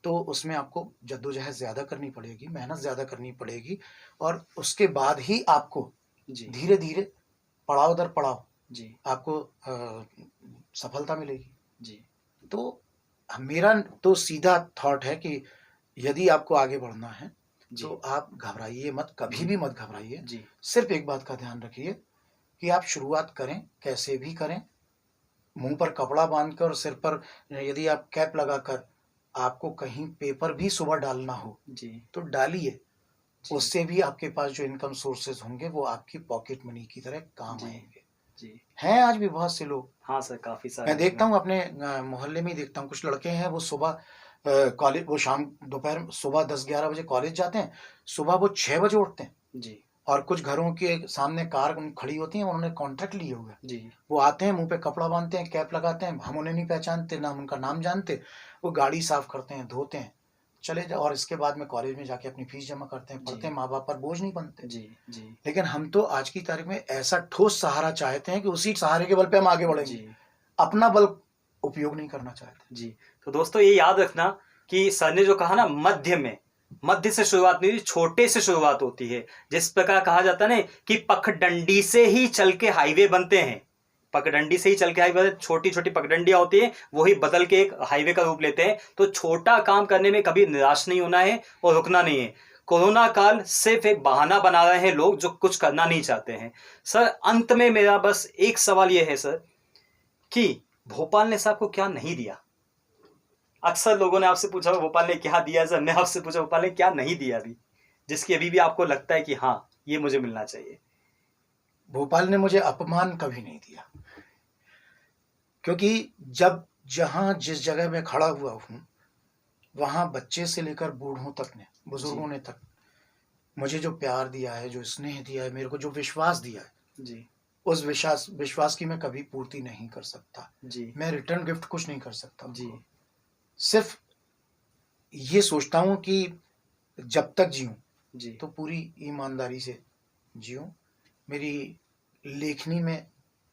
तो उसमें आपको जद्दोजहद ज्यादा करनी पड़ेगी, मेहनत ज्यादा करनी पड़ेगी, और उसके बाद ही आपको जी धीरे धीरे पड़ाव दर पड़ाव जी आपको सफलता मिलेगी। जी तो मेरा तो सीधा थॉट है कि यदि आपको आगे बढ़ना है जी तो आप घबराइए मत, कभी जी भी मत घबराइए। जी सिर्फ एक बात का ध्यान रखिए कि आप शुरुआत करें, कैसे भी करें, मुंह पर कपड़ा बांधकर और सिर पर यदि आप कैप लगाकर आपको कहीं पेपर भी सुबह डालना हो जी तो डालिए। जी उससे भी आपके पास जो इनकम सोर्सेज होंगे वो आपकी पॉकेट मनी की तरह काम जी आएंगे। जी। हैं आज भी बहुत से लोग, हाँ सर, काफी सारे मैं लोग देखता हैं। हूँ अपने मोहल्ले में ही देखता हूँ, कुछ लड़के हैं वो सुबह कॉलेज, वो शाम दोपहर सुबह 10-11 बजे कॉलेज जाते हैं, सुबह वो 6 बजे उठते हैं। जी और कुछ घरों के सामने कार खड़ी होती है, उन्होंने कॉन्ट्रैक्ट लिए हुए हैं। जी वो आते हैं, मुंह पे कपड़ा बांधते हैं, कैप लगाते हैं, हम उन्हें नहीं पहचानते, ना हम उनका नाम जानते, वो गाड़ी साफ करते हैं, धोते हैं, चले जाओ, और इसके बाद में कॉलेज में जाके अपनी फीस जमा करते हैं, पढ़ते जी हैं, माँ बाप पर बोझ नहीं बनते। जी जी लेकिन हम तो आज की तारीख में ऐसा ठोस सहारा चाहते हैं कि उसी सहारे के बल पे हम आगे बढ़ेंगे, जी अपना बल उपयोग नहीं करना चाहते। जी। तो दोस्तों ये याद रखना कि सर ने जो कहा ना, मध्य से शुरुआत नहीं होती, छोटे से शुरुआत होती है। जिस प्रकार कहा जाता है ना कि पगडंडी से ही चल के हाईवे बनते हैं, पगडंडी से ही चल के हाईवे, छोटी छोटी पगडंडियां होती हैं, वही बदल के एक हाईवे का रूप लेते हैं। तो छोटा काम करने में कभी निराश नहीं होना है और रुकना नहीं है। कोरोना काल सिर्फ एक बहाना बना रहे हैं लोग जो कुछ करना नहीं चाहते हैं। सर अंत में मेरा बस एक सवाल यह है सर कि भोपाल ने साहब को क्या नहीं दिया? अक्सर लोगों ने आपसे पूछा भोपाल ने क्या दिया, सर मैं आपसे पूछा भोपाल ने क्या नहीं दिया अभी, जिसकी अभी भी आपको लगता है कि हाँ ये मुझे मिलना चाहिए? भोपाल ने मुझे अपमान कभी नहीं दिया, क्योंकि जब जहां जिस जगह में खड़ा हुआ हूं वहां बच्चे से लेकर बूढ़ों तक ने, बुजुर्गों ने तक मुझे जो प्यार दिया है, जो स्नेह दिया है, मेरे को जो विश्वास दिया है, जी उस विश्वास की मैं कभी पूर्ति नहीं कर सकता। जी मैं रिटर्न गिफ्ट कुछ नहीं कर सकता जी उनको। सिर्फ ये सोचता हूं कि जब तक जीऊं जी तो पूरी ईमानदारी से जीऊं, मेरी लेखनी में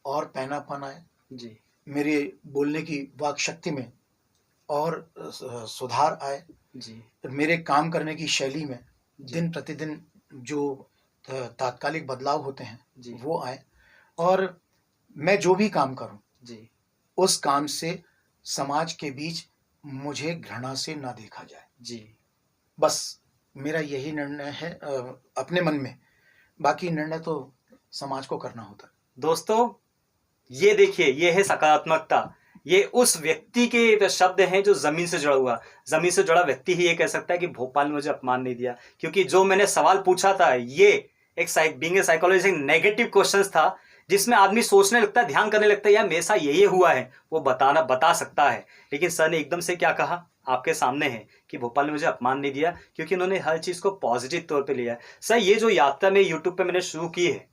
और पैनापन आए, जी मेरे बोलने की वाक शक्ति में और सुधार आए, जी मेरे काम करने की शैली में जी दिन प्रतिदिन जो तात्कालिक बदलाव होते हैं जी वो आए, और मैं जो भी काम करूं जी उस काम से समाज के बीच मुझे घृणा से ना देखा जाए। जी। बस मेरा यही निर्णय है अपने मन में, बाकी निर्णय तो समाज को करना होता है। दोस्तों ये देखिए, ये है सकारात्मकता। ये उस व्यक्ति के शब्द हैं जो जमीन से जुड़ा हुआ, जमीन से जुड़ा व्यक्ति ही ये कह सकता है कि भोपाल ने मुझे अपमान नहीं दिया। क्योंकि जो मैंने सवाल पूछा था ये एक being a psychologist negative questions था, जिसमें आदमी सोचने लगता है, ध्यान करने लगता है, यार मेरे साथ ये हुआ है, वो बता सकता है। लेकिन सर ने एकदम से क्या कहा आपके सामने है कि भोपाल ने मुझे अपमान नहीं दिया, क्योंकि उन्होंने हर चीज को पॉजिटिव तौर पे लिया है। सर ये जो यात्रा में यूट्यूब पे मैंने शुरू की है,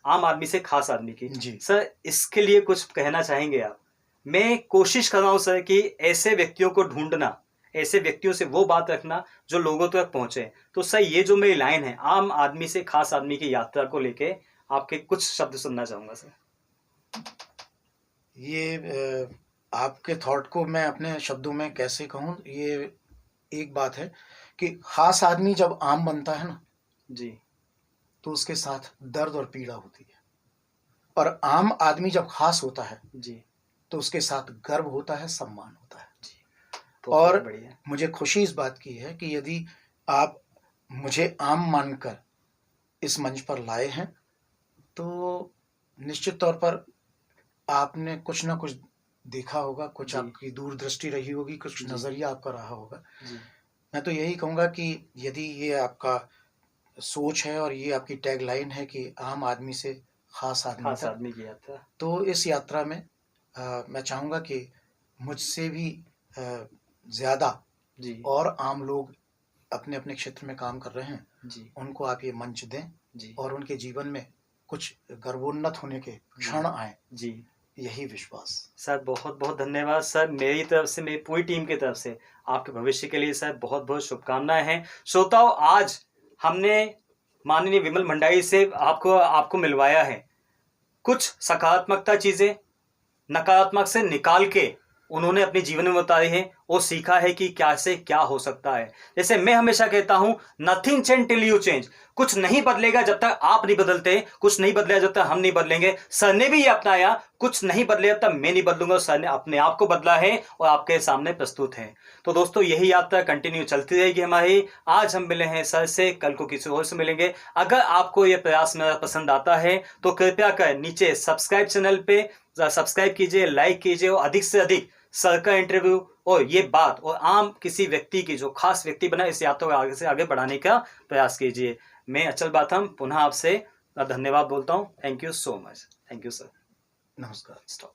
आम आदमी से खास आदमी की, जी सर इसके लिए कुछ कहना चाहेंगे आप? मैं कोशिश कर रहा हूं सर कि ऐसे व्यक्तियों को ढूंढना, ऐसे व्यक्तियों से वो बात रखना जो लोगों तक पहुंचे। तो सर ये जो मेरी लाइन है आम आदमी से खास आदमी की यात्रा को लेके आपके कुछ शब्द सुनना चाहूंगा सर। ये आपके थॉट को मैं अपने शब्दों में कैसे कहूँ, ये एक बात है कि खास आदमी जब आम बनता है ना, जी तो उसके साथ दर्द और पीड़ा होती है, और आम आदमी जब खास होता है जी तो उसके साथ गर्व होता है, सम्मान होता है। तो और बहुत बढ़िया। मुझे खुशी इस बात की है कि यदि आप मुझे आम मानकर इस मंच पर लाए हैं, तो निश्चित तौर पर आपने कुछ ना कुछ देखा होगा, कुछ जी। आपकी दूरदृष्टि रही होगी, कुछ जी। नज़रिया आपका रहा होगा। जी मैं तो यही कहूँगा कि यदि ये आपका सोच है और ये आपकी टैगलाइन है कि आम आदमी से खास आदमी खास तक, आदमी की यात्रा। तो इस यात्रा में मैं चाहूँगा कि मुझसे भी ज़्यादा जी और आम लोग अपने-अपने क्षेत्र में काम कर रहे हैं, जी उनको आप ये मंच दें जी और उनके जीवन में कुछ गर्वोन्नत होने के क्षण आएँ, जी यही विश्वास। सर बहुत बहुत धन्यवाद सर, मेरी तरफ से, मेरी पूरी टीम की तरफ से आपके भविष्य के लिए सर बहुत बहुत शुभकामनाएं हैं। श्रोताओं, आज हमने माननीय विमल भंडारी से आपको मिलवाया है। कुछ सकारात्मकता चीजें नकारात्मक से निकाल के उन्होंने अपने जीवन में बताई है और सीखा है कि क्या से क्या हो सकता है। जैसे मैं हमेशा कहता हूं, nothing change till you change. कुछ नहीं बदलेगा जब तक आप नहीं बदलते, कुछ नहीं बदलेगा जब तक हम नहीं बदलेंगे। सर ने भी ये अपनाया, कुछ नहीं बदलेगा तब मैं नहीं बदलूंगा। सर ने अपने आप को बदला है और आपके सामने प्रस्तुत है। तो दोस्तों, यही यात्रा कंटिन्यू चलती रहेगी हमारी। आज हम मिले हैं सर से, कल को किसी और से मिलेंगे। अगर आपको यह प्रयास मेरा पसंद आता है तो कृपया कर नीचे सब्सक्राइब चैनल पे सब्सक्राइब कीजिए, लाइक कीजिए और अधिक से अधिक सर का इंटरव्यू और ये बात और आम किसी व्यक्ति की जो खास व्यक्ति बना, इस यात्रा को आगे से आगे बढ़ाने का प्रयास कीजिए। मैं अचल बाथम पुनः आपसे धन्यवाद बोलता हूँ। Thank you so much. Thank you sir. नमस्कार। स्टॉप।